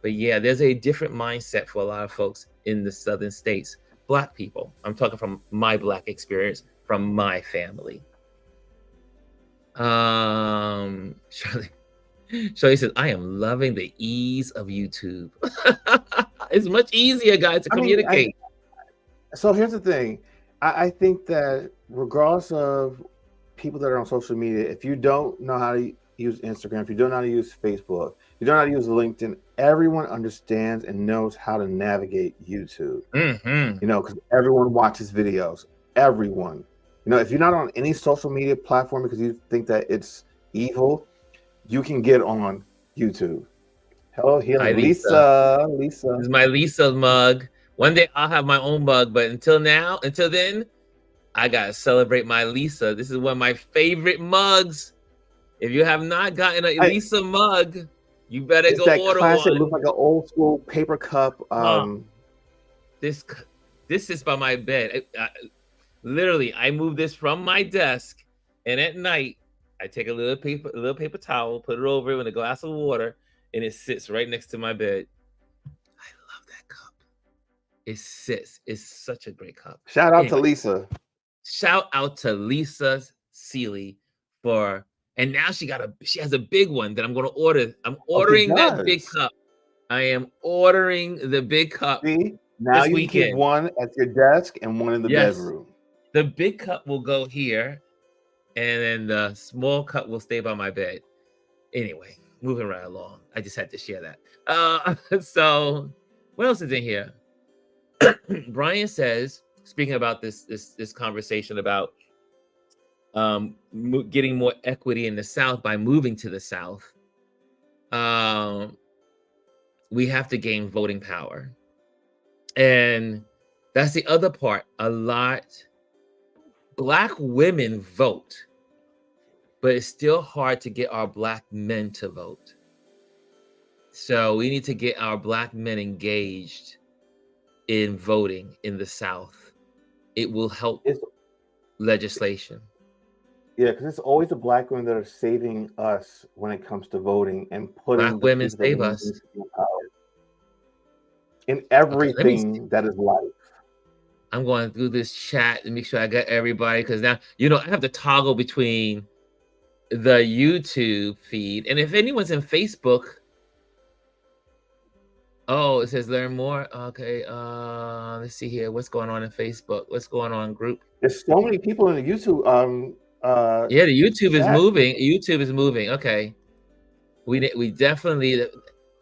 [SPEAKER 1] But yeah, there's a different mindset for a lot of folks in the Southern states. Black people. I'm talking from my Black experience, from my family. Shirley says, I am loving the ease of YouTube. It's much easier, guys, to communicate.
[SPEAKER 2] So here's the thing. I think that regardless of people that are on social media, if you don't know how to use Instagram, if you don't know how to use Facebook, you don't know how to use LinkedIn, everyone understands and knows how to navigate YouTube.
[SPEAKER 1] Mm-hmm.
[SPEAKER 2] You know, because everyone watches videos. Everyone. You know, if you're not on any social media platform because you think that it's evil, you can get on YouTube. Hello, here, Lisa. Lisa.
[SPEAKER 1] This is my Lisa mug. One day I'll have my own mug, but until then, I gotta celebrate my Lisa. This is one of my favorite mugs. If you have not gotten a Lisa mug, you better go order
[SPEAKER 2] classic,
[SPEAKER 1] one.
[SPEAKER 2] Looks like an old school paper cup.
[SPEAKER 1] This is by my bed. Literally, I move this from my desk, and at night I take a little paper towel, put it over it with a glass of water, and it sits right next to my bed. I love that cup. It sits. It's such a great cup.
[SPEAKER 2] Shout out to Lisa.
[SPEAKER 1] Shout out to Lisa Seeley for, and now she has a big one that I'm going to order. I'm ordering that big cup. I am ordering the big cup.
[SPEAKER 2] See, now you
[SPEAKER 1] weekend.
[SPEAKER 2] Keep one at your desk and one in the bedroom.
[SPEAKER 1] The big cup will go here, and then the small cup will stay by my bed. Anyway, moving right along. I just had to share that. So what else is in here? Brian says, speaking about this conversation about getting more equity in the South by moving to the South, we have to gain voting power. And that's the other part. A lot Black women vote, but it's still hard to get our Black men to vote. So we need to get our Black men engaged in voting in the South. It will help legislation.
[SPEAKER 2] Yeah, because it's always the Black women that are saving us when it comes to voting and putting
[SPEAKER 1] Black women save us
[SPEAKER 2] in everything that is life.
[SPEAKER 1] I'm going through this chat and make sure I got everybody, because now, I have to toggle between the YouTube feed. And if anyone's in Facebook, it says learn more. Okay, let's see here. What's going on in Facebook? What's going on in group?
[SPEAKER 2] There's so many people in the YouTube.
[SPEAKER 1] Yeah, the YouTube is moving. YouTube is moving. Okay, we definitely,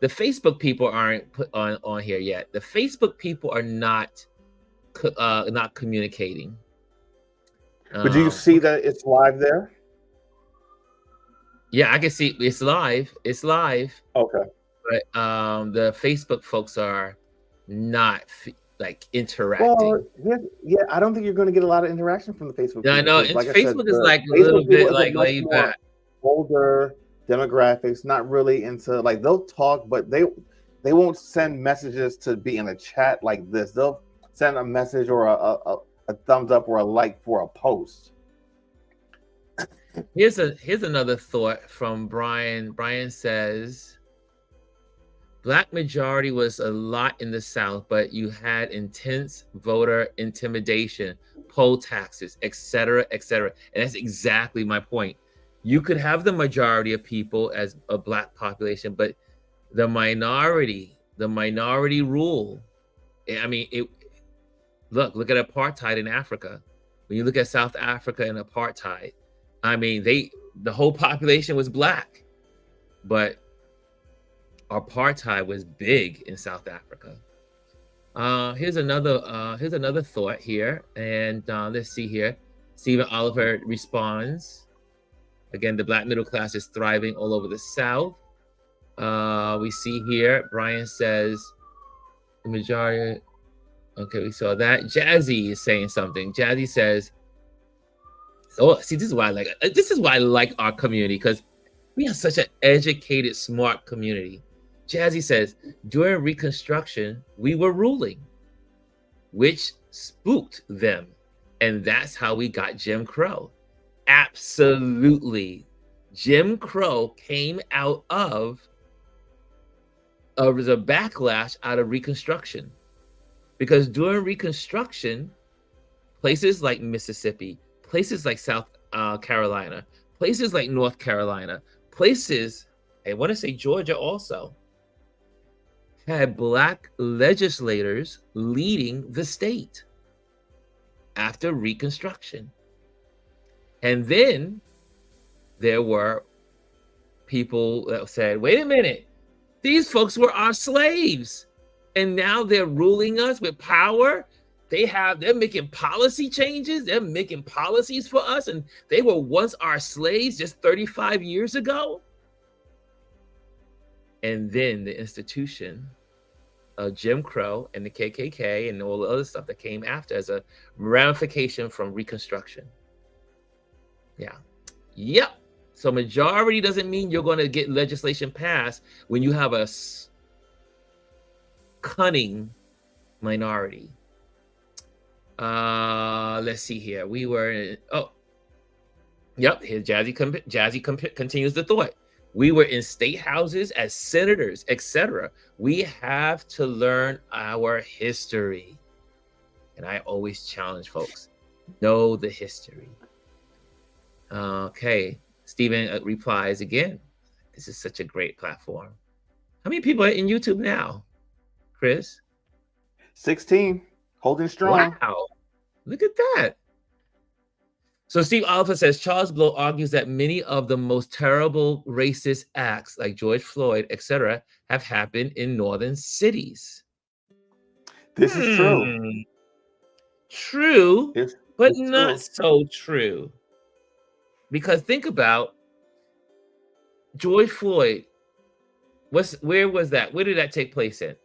[SPEAKER 1] the Facebook people aren't put on here yet. The Facebook people are not communicating.
[SPEAKER 2] But do you see that it's live there?
[SPEAKER 1] Yeah, I can see it's live. It's live.
[SPEAKER 2] Okay.
[SPEAKER 1] But the Facebook folks are not interacting.
[SPEAKER 2] Well, I don't think you're going to get a lot of interaction from the Facebook.
[SPEAKER 1] Yeah, I know. Facebook is like a little bit like laid back.
[SPEAKER 2] Older demographics, not really into they'll talk, but they won't send messages to be in a chat like this. They'll send a message or a thumbs up or a like for a post.
[SPEAKER 1] Here's another thought from Brian. Brian says, Black majority was a lot in the South, but you had intense voter intimidation, poll taxes, etc., etc. And that's exactly my point. You could have the majority of people as a Black population, but the minority rule. I mean, look at apartheid in Africa. When you look at South Africa and apartheid, I mean, the whole population was Black, but apartheid was big in South Africa. Here's another thought here, and let's see here. Stephen Oliver responds. Again, the Black middle class is thriving all over the South. We see here, Brian says, the majority. Okay, we saw that. Jazzy is saying something. Jazzy says, Oh, see, this is why I like it. This is why I like our community, because we are such an educated, smart community. Jazzy says, during Reconstruction, we were ruling, which spooked them. And that's how we got Jim Crow. Absolutely. Jim Crow came out of a backlash out of Reconstruction. Because during Reconstruction, places like Mississippi, places like South Carolina, places like North Carolina, places, I want to say Georgia also, had Black legislators leading the state after Reconstruction. And then there were people that said, wait a minute, these folks were our slaves, and now they're ruling us with power. They're making policy changes. They're making policies for us, and they were once our slaves just 35 years ago. And then the institution of Jim Crow and the KKK and all the other stuff that came after as a ramification from Reconstruction. Yeah. Yep. So majority doesn't mean you're going to get legislation passed when you have a cunning minority. Let's see here. We were yep. Here, Jazzy continues the thought. We were in state houses as senators, etc. We have to learn our history, and I always challenge folks: know the history. Okay, Stephen replies again. This is such a great platform. How many people are in YouTube now, Chris?
[SPEAKER 2] 16, holding strong.
[SPEAKER 1] Wow, look at that. So Steve Oliver says, Charles Blow argues that many of the most terrible racist acts like George Floyd, etc., have happened in northern cities.
[SPEAKER 2] This is true.
[SPEAKER 1] True, but
[SPEAKER 2] it's
[SPEAKER 1] not
[SPEAKER 2] true.
[SPEAKER 1] so true. Because think about George Floyd. Where was that? Where did that take place in?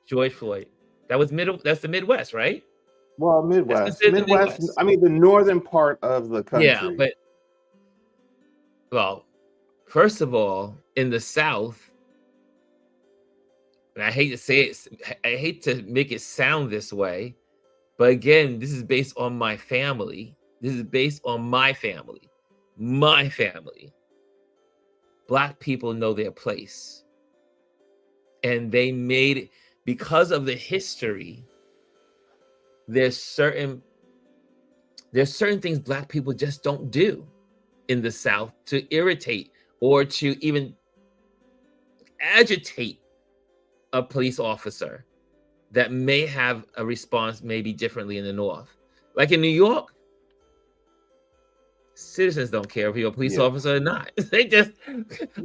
[SPEAKER 1] George Floyd. That's the Midwest, right?
[SPEAKER 2] Well, Midwest. I mean, the northern part of the country.
[SPEAKER 1] Yeah, but well, first of all, in the South, and I hate to say it, I hate to make it sound this way, but again, this is based on my family. This is based on my family. My family. Black people know their place. And they made it because of the history. There's certain things Black people just don't do in the South to irritate or to even agitate a police officer that may have a response maybe differently in the North. Like in New York, citizens don't care if you're a police officer or not. They just,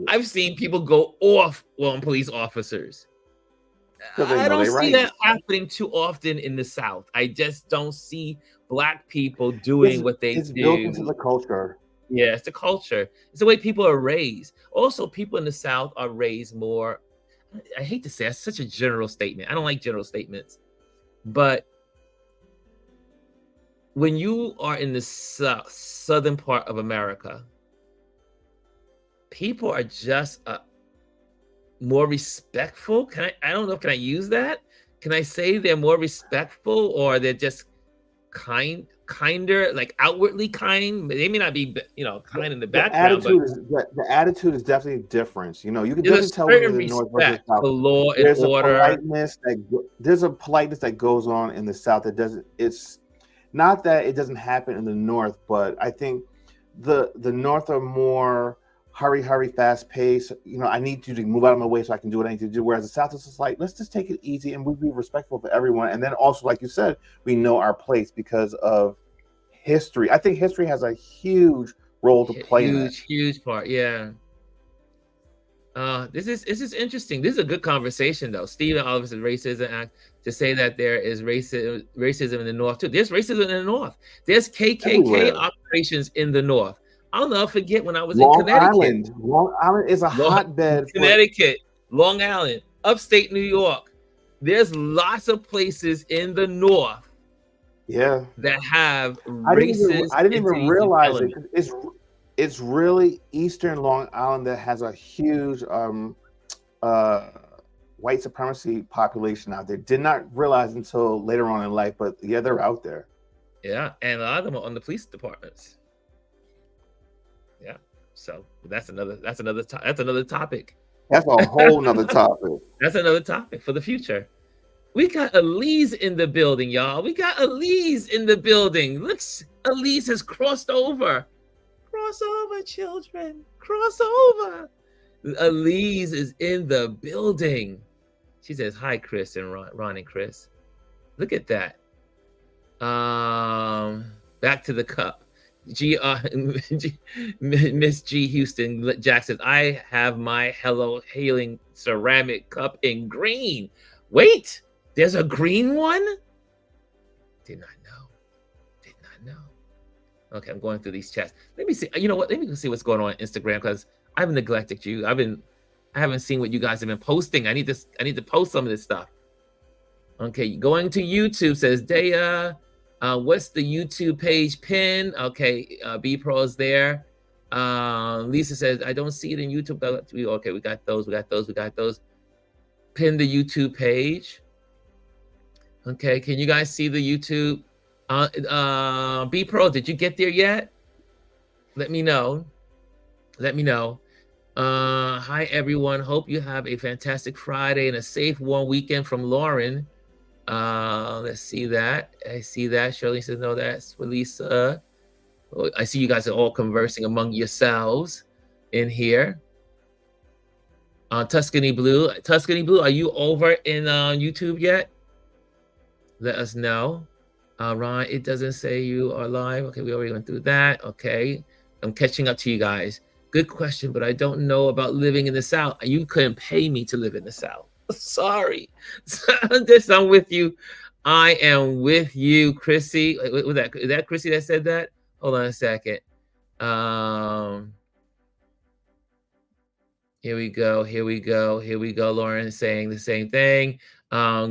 [SPEAKER 1] I've seen people go off on police officers. I don't see that happening too often in the South. I just don't see Black people doing what they do.
[SPEAKER 2] It's built into the culture.
[SPEAKER 1] Yeah, it's the culture. It's the way people are raised. Also, people in the South are raised more. I hate to say that's such a general statement. I don't like general statements. But when you are in the southern part of America, people are just more respectful. I don't know, can I use that? Can I say they're more respectful, or they're just kinder, like outwardly kind? They may not be, kind in the background.
[SPEAKER 2] The attitude is definitely different. You can definitely tell in the North versus South.
[SPEAKER 1] The law and order.
[SPEAKER 2] There's a politeness that goes on in the South that doesn't. It's not that it doesn't happen in the North, but I think the North are more hurry, fast pace. I need you to move out of my way so I can do what I need to do. Whereas the South is just like, let's just take it easy and we'll be respectful for everyone. And then also, like you said, we know our place because of history. I think history has a huge role to play in it.
[SPEAKER 1] Huge part, yeah. This is interesting. This is a good conversation, though. Stephen Oliver says racism. To say that there is racism in the North too. There's racism in the North. There's KKK operations in the North. I'll never forget when I was in Connecticut.
[SPEAKER 2] Long Island is a hotbed.
[SPEAKER 1] Connecticut, Long Island, upstate New York. There's lots of places in the North
[SPEAKER 2] Yeah.
[SPEAKER 1] that have
[SPEAKER 2] I
[SPEAKER 1] racist
[SPEAKER 2] didn't even
[SPEAKER 1] intelligent
[SPEAKER 2] realize it.
[SPEAKER 1] element.
[SPEAKER 2] It's really Eastern Long Island that has a huge uh white supremacy population out there. Did not realize until later on in life, but yeah, they're out there.
[SPEAKER 1] Yeah, and a lot of them are on the police departments. Yeah, so that's another topic.
[SPEAKER 2] That's a whole nother topic.
[SPEAKER 1] That's another topic for the future. We got Elise in the building, y'all. We got Elise in the building. Look, Elise has crossed over. Cross over, children. Cross over. Elise is in the building. She says, hi, Chris and Ron and Chris. Look at that. Back to the cup. Miss G Houston Jack says, I have my Hello Hailing ceramic cup in green. Wait, there's a green one? Did not know. Did not know. Okay, I'm going through these chats. Let me see. You know what? Let me see what's going on Instagram, because I've neglected you. I haven't seen what you guys have been posting. I need to post some of this stuff. Okay, going to YouTube, says Daya. What's the YouTube page pin? Okay, B Pro's there. Lisa says, I don't see it in YouTube. Okay, we got those. Pin the YouTube page. Okay, can you guys see the YouTube? B Pro, did you get there yet? Let me know. Hi everyone. Hope you have a fantastic Friday and a safe, warm weekend from Lauren. Let's see that. I see that. Shirley says, no, that's for Lisa. Oh, I see you guys are all conversing among yourselves in here. Tuscany Blue, are you over in YouTube yet? Let us know. Ron, it doesn't say you are live. Okay, we already went through that. Okay, I'm catching up to you guys. Good question, but I don't know about living in the South. You couldn't pay me to live in the South. Sorry. I'm with you. I am with you, Chrissy. Is that Chrissy that said that? Hold on a second. Here we go. Lauren is saying the same thing.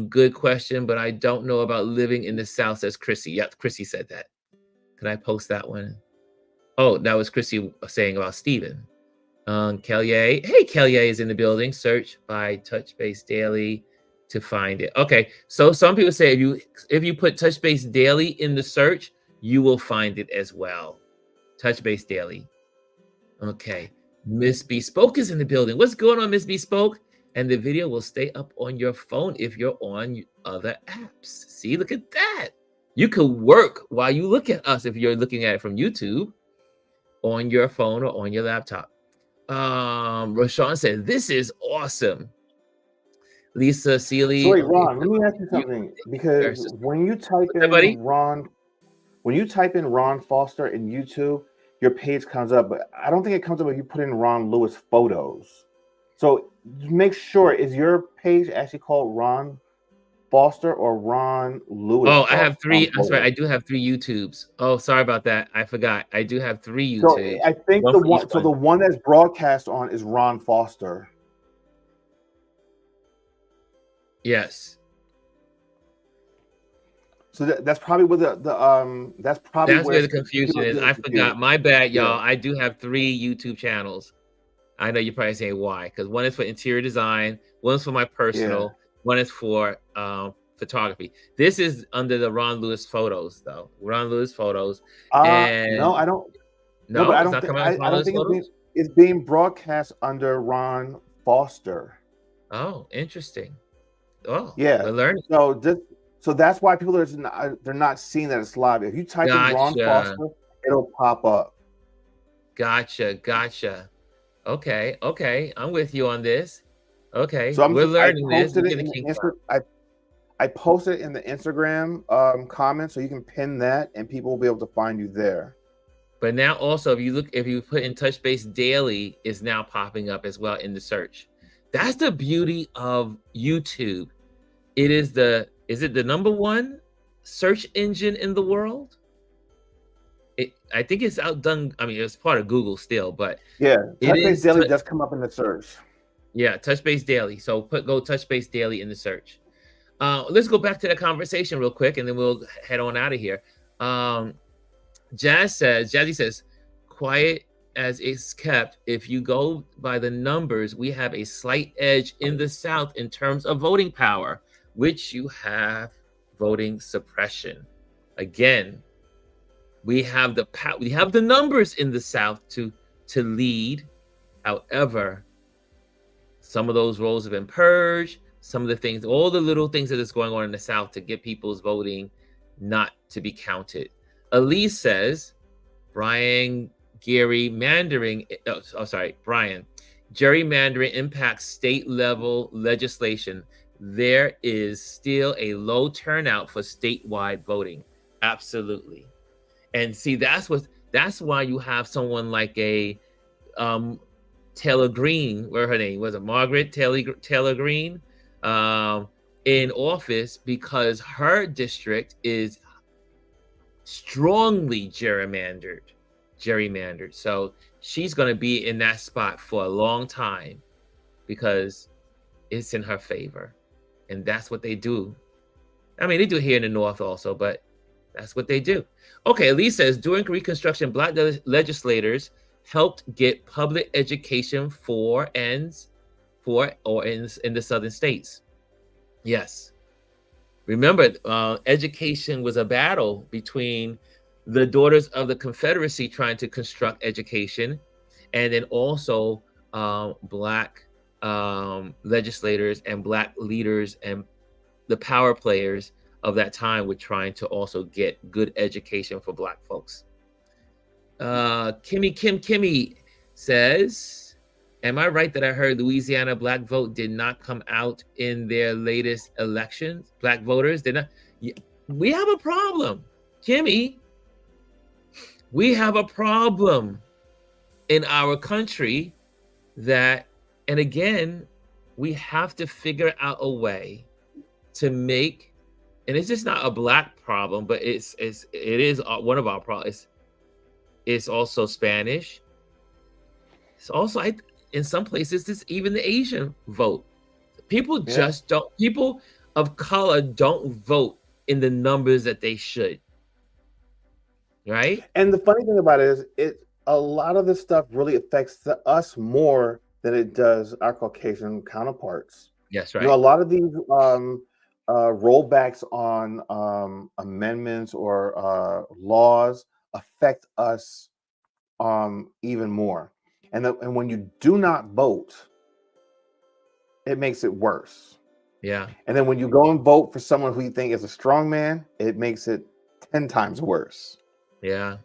[SPEAKER 1] Good question, but I don't know about living in the South, says Chrissy. Yep, Chrissy said that. Can I post that one? Oh, that was Chrissy saying about Steven. Kelly. Hey, Kelly is in the building. Search by Touch Base Daily to find it. Okay, so some people say if you put Touch Base Daily in the search, you will find it as well. Touch Base Daily. Okay, Miss Bespoke is in the building. What's going on, Miss Bespoke? And the video will stay up on your phone if you're on other apps. See, look at that. You could work while you look at us if you're looking at it from YouTube, on your phone or on your laptop. Rashawn said, this is awesome. Lisa Seeley.
[SPEAKER 2] So wait, Ron, let me ask you something. Because when you type in Ron Foster in YouTube, your page comes up, but I don't think it comes up if you put in Ron Lewis Photos. So make sure, is your page actually called Ron Foster or Ron Lewis?
[SPEAKER 1] Oh, I have three. That's right. I do have 3 YouTubes. Oh, sorry about that. I forgot. I do have 3 YouTubes.
[SPEAKER 2] So I think the one that's broadcast on is Ron Foster.
[SPEAKER 1] Yes.
[SPEAKER 2] So that's probably where where
[SPEAKER 1] the confusion is. I forgot. My bad, y'all. I do have 3 YouTube channels. I know you're probably saying why, because one is for interior design, one's for my personal, one is for photography. This is under the Ron Lewis Photos, though. Ron Lewis Photos. And
[SPEAKER 2] no, I don't.
[SPEAKER 1] No,
[SPEAKER 2] but I don't think it's being broadcast under Ron Foster.
[SPEAKER 1] Oh, interesting. Oh,
[SPEAKER 2] yeah.
[SPEAKER 1] We're learning.
[SPEAKER 2] So that's why people they're not seeing that it's live. If you type in Ron Foster, it'll pop up.
[SPEAKER 1] Gotcha. Okay. I'm with you on this. Okay,
[SPEAKER 2] so
[SPEAKER 1] we're learning this.
[SPEAKER 2] I posted it in the Instagram comments, so you can pin that, and people will be able to find you there.
[SPEAKER 1] But now also, if you put in Touch Base Daily, is now popping up as well in the search. That's the beauty of YouTube. Is it the #1 search engine in the world? I think it's outdone. I mean, it's part of Google still, but
[SPEAKER 2] yeah, Touch Base Daily does come up in the search.
[SPEAKER 1] Yeah, Touch Base Daily. So go Touch Base Daily in the search. Let's go back to the conversation real quick, and then we'll head on out of here. Jazzy says, quiet as it's kept, if you go by the numbers, we have a slight edge in the South in terms of voting power, which you have voting suppression. Again, we have the numbers in the South to lead. However, some of those roles have been purged. Some of the things, all the little things that is going on in the South to get people's voting not to be counted. Elise says, Brian, gerrymandering impacts state level legislation. There is still a low turnout for statewide voting. Absolutely. And see, that's why you have someone like a Taylor Greene, where her name was, Margaret Taylor Greene, in office, because her district is strongly gerrymandered. So she's going to be in that spot for a long time because it's in her favor. And that's what they do. I mean, they do it here in the North also, but that's what they do. Okay, Elise says, during Reconstruction, Black legislators helped get public education in the Southern states. Yes. Remember, education was a battle between the Daughters of the Confederacy trying to construct education, and then also Black legislators and Black leaders and the power players of that time were trying to also get good education for Black folks. Kimmy says, am I right that I heard Louisiana Black vote did not come out in their latest elections? Black voters did not. Yeah, we have a problem, Kimmy. We have a problem in our country that, and again, we have to figure out a way to make, and it's just not a Black problem, but it is one of our problems. It's also Spanish. It's also, in some places, it's even the Asian vote. People just don't, people of color don't vote in the numbers that they should. Right?
[SPEAKER 2] And the funny thing about it is, a lot of this stuff really affects us more than it does our Caucasian counterparts.
[SPEAKER 1] Yes, right.
[SPEAKER 2] You know, a lot of these rollbacks on amendments or laws affect us even more. And when you do not vote, it makes it worse.
[SPEAKER 1] Yeah.
[SPEAKER 2] And then when you go and vote for someone who you think is a strong man, it makes it 10 times worse.
[SPEAKER 1] Yeah.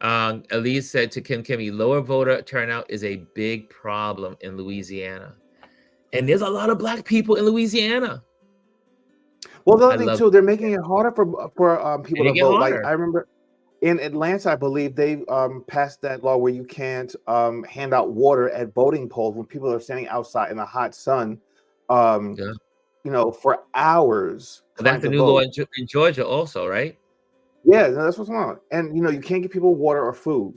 [SPEAKER 1] Elise said to Kimmy, lower voter turnout is a big problem in Louisiana. And there's a lot of Black people in Louisiana.
[SPEAKER 2] Well, the other thing too, they're making it harder for people to vote. Like, I remember in Atlanta, I believe they passed that law where you can't hand out water at voting polls when people are standing outside in the hot sun, you know, for hours.
[SPEAKER 1] That's the new law in Georgia also, right?
[SPEAKER 2] Yeah, that's what's wrong. And, you know, you can't give people water or food.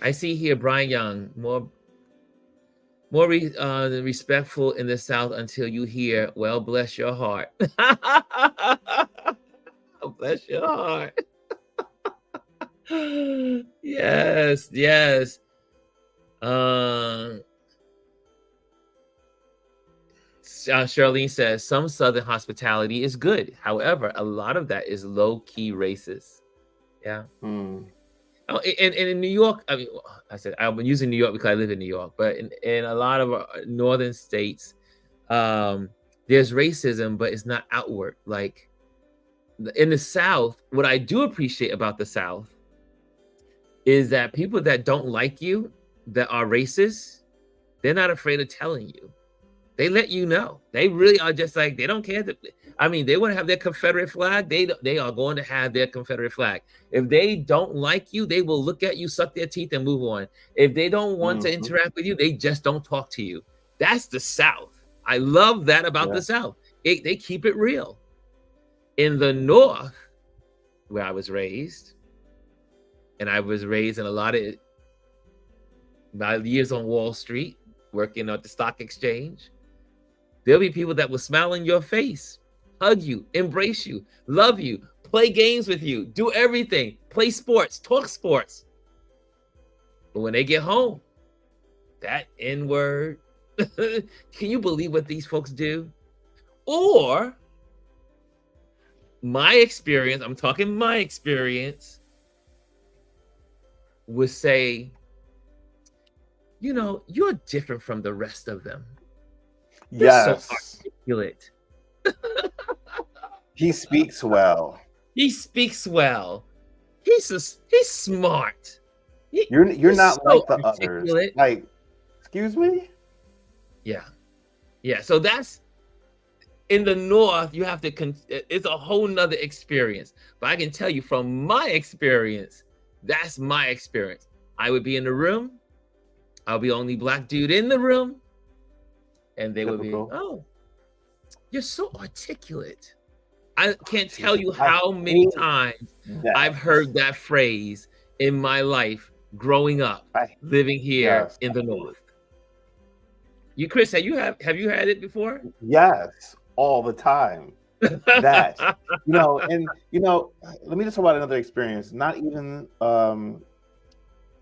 [SPEAKER 1] I see here, Brian Young, more respectful in the South until you hear, well, bless your heart. Bless your heart. Yes. Charlene says, some Southern hospitality is good. However, a lot of that is low-key racist. Yeah. Oh, and in New York, I mean, I said I've been using New York because I live in New York, but in a lot of northern states, there's racism, but it's not outward. Like in the South, what I do appreciate about the South is that people that don't like you, that are racist, they're not afraid of telling you. They let you know. They really are just like, they don't care. I mean, they want to have their Confederate flag. They are going to have their Confederate flag. If they don't like you, they will look at you, suck their teeth, and move on. If they don't want to interact with you, they just don't talk to you. That's the South. I love that about the South. They keep it real. In the North, where I was raised, and I was raised in a lot of my years on Wall Street, working at the stock exchange, There'll be people that will smile in your face, hug you, embrace you, love you, play games with you, do everything, play sports, talk sports. But when they get home, that N word, can you believe what these folks do? Or my experience, I'm talking my experience, would say, you know, you're different from the rest of them. You're so articulate.
[SPEAKER 2] He speaks well.
[SPEAKER 1] He speaks well. He's smart.
[SPEAKER 2] You're not
[SPEAKER 1] so
[SPEAKER 2] like the
[SPEAKER 1] articulate.
[SPEAKER 2] others. Like, excuse me?
[SPEAKER 1] Yeah. Yeah. So that's in the North, you have to, it's a whole nother experience. But I can tell you from my experience, that's my experience. I would be in the room. I'll be the only black dude in the room. And they would be, oh, you're so articulate. I can't tell you how many times I've heard that phrase in my life growing up, living here in the North. You, Chris, have you had it before?
[SPEAKER 2] Yes, all the time. That, and let me just talk about another experience. Not even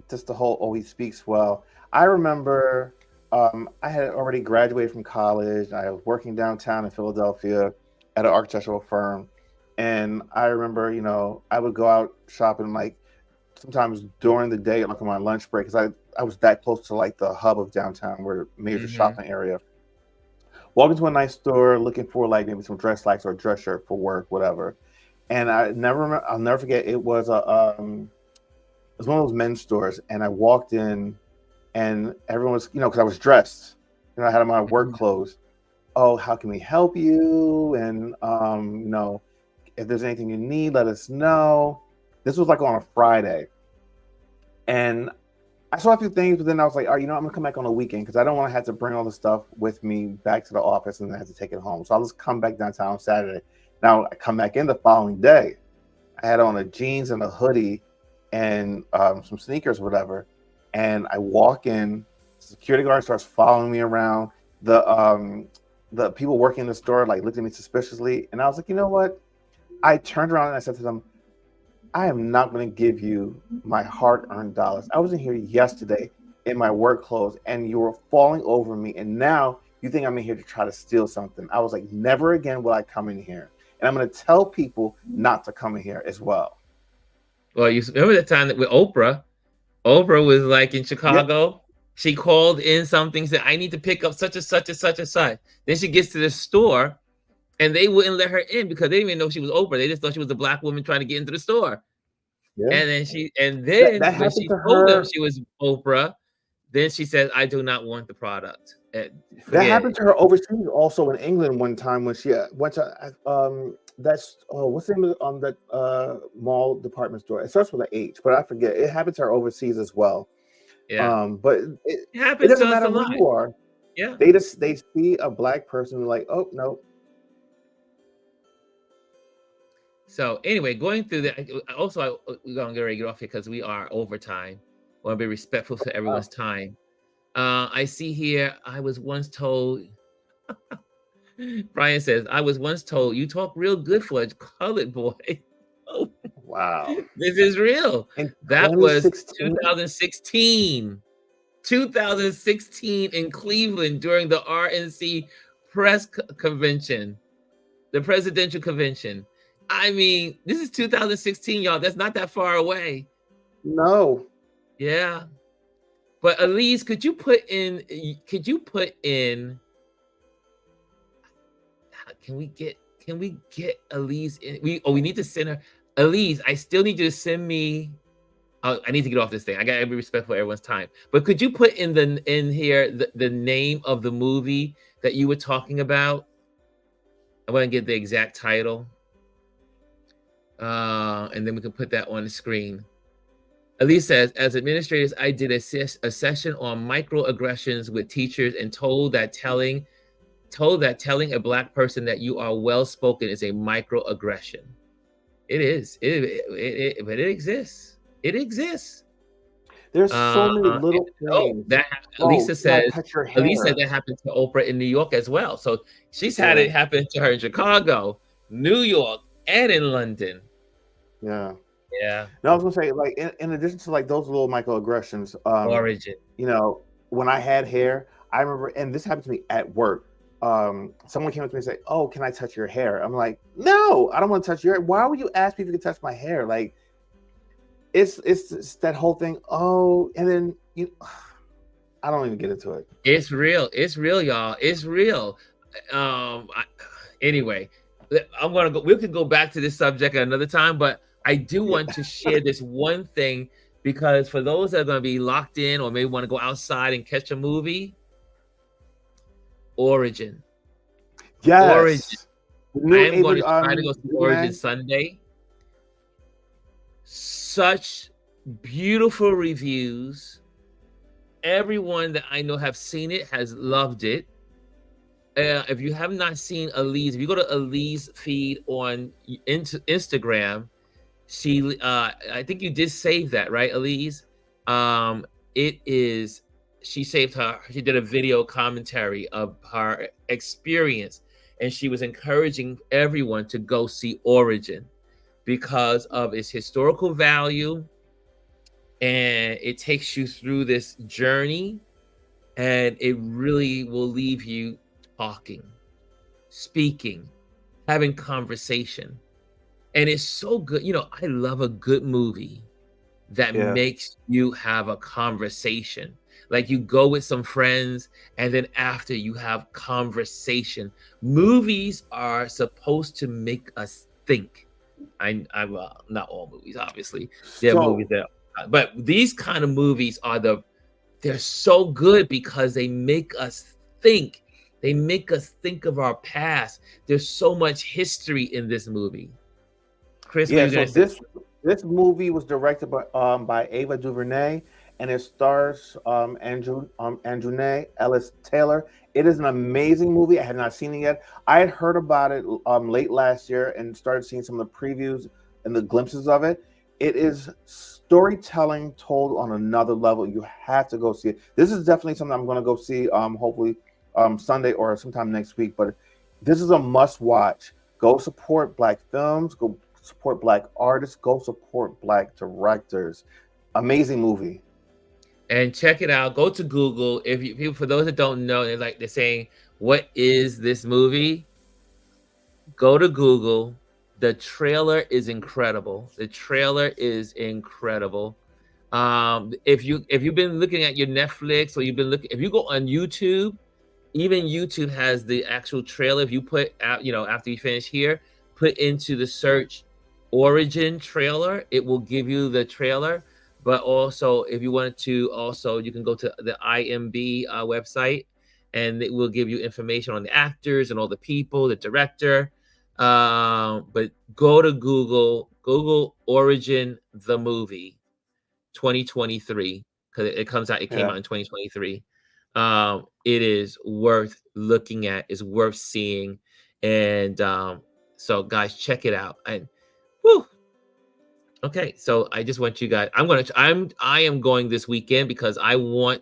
[SPEAKER 2] just the whole, oh, he speaks well. I remember I had already graduated from college. I was working downtown in Philadelphia at an architectural firm. And I remember, I would go out shopping like sometimes during the day, like on my lunch break, because I was that close to like the hub of downtown where major shopping area. Walk into a nice store looking for like maybe some dress slacks or a dress shirt for work, whatever. And I'll never forget, it was one of those men's stores. And I walked in and everyone was, because I was dressed, I had on my work clothes. Oh, how can we help you? And, if there's anything you need, let us know. This was like on a Friday. And I saw a few things, but then I was like, all right, I'm going to come back on a weekend because I don't want to have to bring all the stuff with me back to the office and then have to take it home. So I'll just come back downtown on Saturday. Now I come back in the following day. I had on a jeans and a hoodie and some sneakers or whatever. And I walk in, the security guard starts following me around. The people working in the store like looked at me suspiciously. And I was like, you know what? I turned around and I said to them, I am not going to give you my hard-earned dollars. I was in here yesterday in my work clothes and you were falling over me. And now you think I'm in here to try to steal something. I was like, never again will I come in here. And I'm going to tell people not to come in here as well.
[SPEAKER 1] Well, you remember the time that with Oprah was like in Chicago. Yep. She called in something, said, I need to pick up such and such and such and such. Then she gets to the store and they wouldn't let her in because they didn't even know she was Oprah. They just thought she was a black woman trying to get into the store. Yeah. And then that when she told them she was Oprah, then she said, I do not want the product.
[SPEAKER 2] That happened to her overseas also in England one time when she went to what's the name of that mall department store? It starts with an H, but I forget. It happened to her overseas as well.
[SPEAKER 1] Yeah.
[SPEAKER 2] But it doesn't matter who you are.
[SPEAKER 1] Yeah.
[SPEAKER 2] They see a black person like, oh no.
[SPEAKER 1] So anyway, going through that. Also, we're gonna get ready to get off here because we are overtime. I want to be respectful to everyone's time. I see here. I was once told. Brian says, I was once told you talk real good for a colored boy. Oh,
[SPEAKER 2] wow.
[SPEAKER 1] This is real. That was 2016. 2016 in Cleveland during the RNC press convention, the presidential convention. I mean, this is 2016, y'all. That's not that far away.
[SPEAKER 2] No.
[SPEAKER 1] Yeah. But Elise, could you put in, can we get Elise in? We need to send her. Elise, I still need you to send me. I need to get off this thing. I gotta be respectful of everyone's time. But could you put in here the name of the movie that you were talking about? I want to get the exact title. And then we can put that on the screen. Elise says, as administrators, I did a session on microaggressions with teachers and told that telling a black person that you are well-spoken is a microaggression. It is. But it exists. It exists.
[SPEAKER 2] There's so many little
[SPEAKER 1] Oh,
[SPEAKER 2] things.
[SPEAKER 1] that
[SPEAKER 2] Oh,
[SPEAKER 1] Lisa
[SPEAKER 2] can I
[SPEAKER 1] says.
[SPEAKER 2] touch your
[SPEAKER 1] Elise said
[SPEAKER 2] hair?
[SPEAKER 1] that happened to Oprah in New York as well. So she's had
[SPEAKER 2] Yeah,
[SPEAKER 1] it happen to her in Chicago, New York, and in London.
[SPEAKER 2] yeah.
[SPEAKER 1] Yeah,
[SPEAKER 2] No, I was gonna say, like, in addition to like those little microaggressions,
[SPEAKER 1] origin.
[SPEAKER 2] you know, when I had hair, I remember, and this happened to me at work. Someone came up to me and said, "Oh, can I touch your hair?" I'm like, "No, I don't want to touch your hair. Why would you ask me if you could touch my hair?" Like, it's that whole thing. Oh, and then I don't even get into it.
[SPEAKER 1] It's real. It's real, y'all. It's real. Anyway, I'm gonna go. We could go back to this subject at another time, but I do
[SPEAKER 2] Yeah.
[SPEAKER 1] want to share this one thing because for those that are gonna be locked in or maybe want to go outside and catch a movie, Origin. Origin.
[SPEAKER 2] Yes. The
[SPEAKER 1] I
[SPEAKER 2] new
[SPEAKER 1] am going
[SPEAKER 2] Ava
[SPEAKER 1] to try to go see Origin
[SPEAKER 2] DuVernay.
[SPEAKER 1] Sunday. Such beautiful reviews. Everyone that I know have seen it has loved it. If you have not seen Elise, if you go to Elise feed on Instagram, she I think you did save that, right, Elise? It is she saved she did a video commentary of her experience, and she was encouraging everyone to go see Origin because of its historical value, and it takes you through this journey, and it really will leave you talking, speaking, having conversation. And it's so good. I love a good movie that
[SPEAKER 2] Yeah.
[SPEAKER 1] makes you have a conversation. Like you go with some friends, and then after you have conversation. Movies are supposed to make us think. Well, not all movies, obviously. There are movies
[SPEAKER 2] So
[SPEAKER 1] that, but these kind of movies they're so good because they make us think. They make us think of our past. There's so much history in this movie. Chris, what are
[SPEAKER 2] yeah,
[SPEAKER 1] you
[SPEAKER 2] so
[SPEAKER 1] gonna say?
[SPEAKER 2] this movie was directed by Ava DuVernay, and it stars Andrew Ellis Taylor. It is an amazing movie. I had not seen it yet. I had heard about it late last year and started seeing some of the previews and the glimpses of it. It is storytelling told on another level. You have to go see it. This is definitely something I'm going to go see. Hopefully Sunday or sometime next week. But this is a must watch. Go support Black films. Go support Black artists. Go support Black directors. Amazing movie.
[SPEAKER 1] And check it out. Go to Google. If you people, for those that don't know, they're saying, "What is this movie?" Go to Google. The trailer is incredible. The trailer is incredible. If you've been looking at your Netflix or if you go on YouTube, even YouTube has the actual trailer. If you put out, after you finish here, put into the search Origin trailer, it will give you the trailer. But also, if you wanted to, you can go to the IMB website, and it will give you information on the actors and all the people, the director. But go to Google Origin the movie 2023, because it came
[SPEAKER 2] Yeah.
[SPEAKER 1] out in 2023. It is worth looking at, is worth seeing. And so guys, check it out. And whew, okay, so I just want you guys, I am going this weekend because I want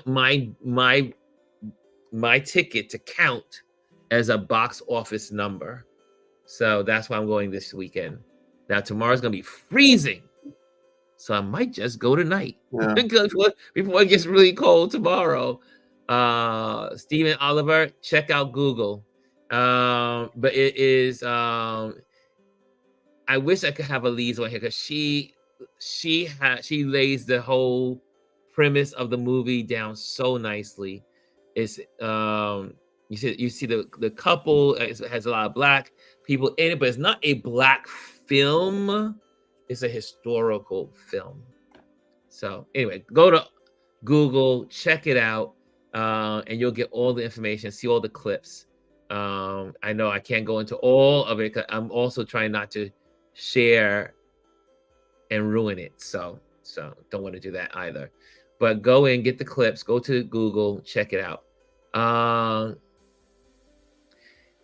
[SPEAKER 1] my ticket to count as a box office number. So that's why I'm going this weekend. Now tomorrow's gonna be freezing, so I might just go tonight
[SPEAKER 2] Yeah.
[SPEAKER 1] because before it gets really cold tomorrow. Stephen Oliver, check out Google. But it is I wish I could have Elise on here because she lays the whole premise of the movie down so nicely. It's you see the couple has a lot of Black people in it, but it's not a Black film. It's a historical film. So anyway, go to Google, check it out, and you'll get all the information, see all the clips. I know I can't go into all of it because I'm also trying not to share and ruin it. So don't want to do that either. But go in, get the clips, go to Google, check it out.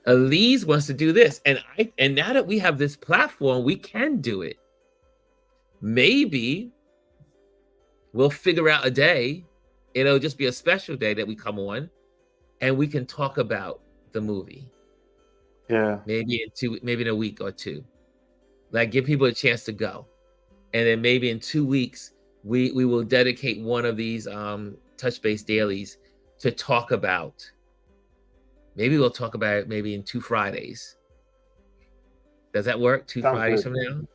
[SPEAKER 1] Elise wants to do this, and now that we have this platform, we can do it. Maybe We'll figure out a day. It'll just be a special day that we come on and we can talk about the movie.
[SPEAKER 2] Yeah.
[SPEAKER 1] Maybe in a week or two. Like, give people a chance to go. And then maybe in 2 weeks, we will dedicate one of these touch base dailies to talk about. Maybe we'll talk about it maybe in 2 Fridays. Does that work? 2
[SPEAKER 2] Sounds
[SPEAKER 1] Fridays
[SPEAKER 2] good.
[SPEAKER 1] from now?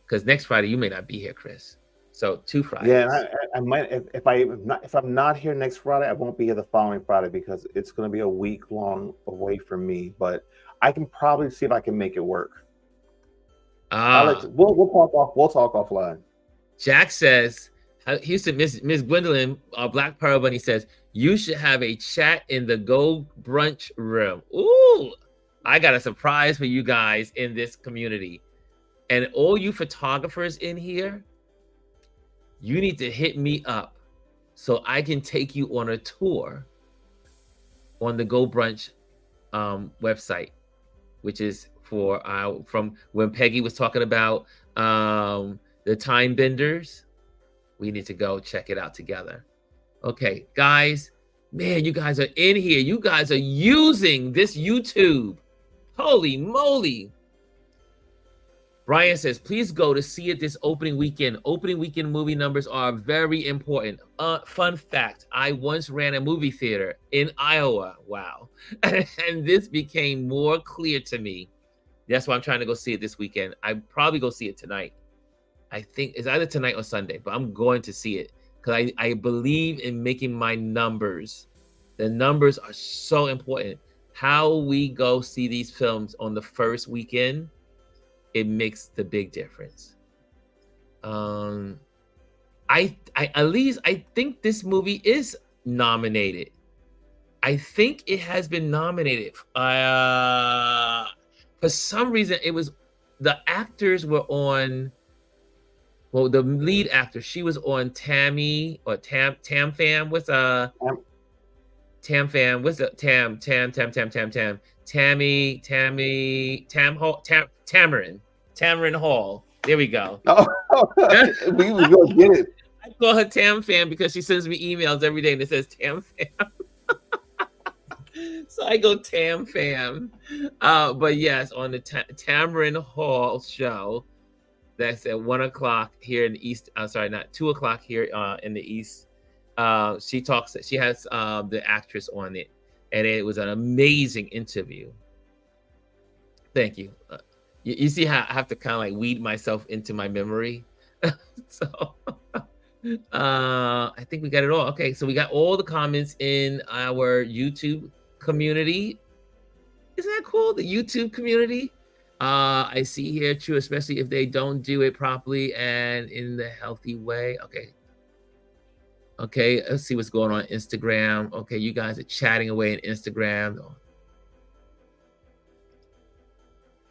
[SPEAKER 1] Because next Friday you may not be here, Chris. So 2 Fridays.
[SPEAKER 2] Yeah, I might if I'm not here next Friday, I won't be here the following Friday because it's going to be a week long away from me. But I can probably see if I can make it work. We'll talk offline.
[SPEAKER 1] Jack says, Houston, Miss Gwendolyn, Black Pearl Bunny says, you should have a chat in the Go Brunch room. Ooh, I got a surprise for you guys in this community. And all you photographers in here, you need to hit me up so I can take you on a tour on the Go Brunch website, which is for from when Peggy was talking about the time benders. We need to go check it out together. Okay, guys, man, you guys are in here. You guys are using this YouTube. Holy moly. Brian says, please go to see it this opening weekend. Opening weekend movie numbers are very important. Fun fact, I once ran a movie theater in Iowa. Wow. And this became more clear to me. That's why I'm trying to go see it this weekend. I probably go see it tonight. I think it's either tonight or Sunday, but I'm going to see it because I believe in making my numbers. The numbers are so important. How we go see these films on the first weekend, it makes the big difference. I think this movie is nominated. I think it has been nominated. For some reason, it was the actors were on. Well, the lead actor, she was on Tammy or Tam Fam. What's Tam Fam? What's the Tam Tamarin Hall. There we go.
[SPEAKER 2] Oh, we will get it.
[SPEAKER 1] I call her Tam Fam because she sends me emails every day and it says Tam Fam. So I go Tam Fam. But yes, on the Tamarin Hall show. That's at 1 o'clock here in the East. Sorry, not 2 o'clock here in the East. She has the actress on it, and it was an amazing interview. Thank you. You see how I have to kind of like weed myself into my memory. So I think we got it all. Okay, so we got all the comments in our YouTube community. Isn't that cool? The YouTube community. I see here, true, especially if they don't do it properly and in the healthy way. Okay, let's see what's going on Instagram. Okay, you guys are chatting away on Instagram.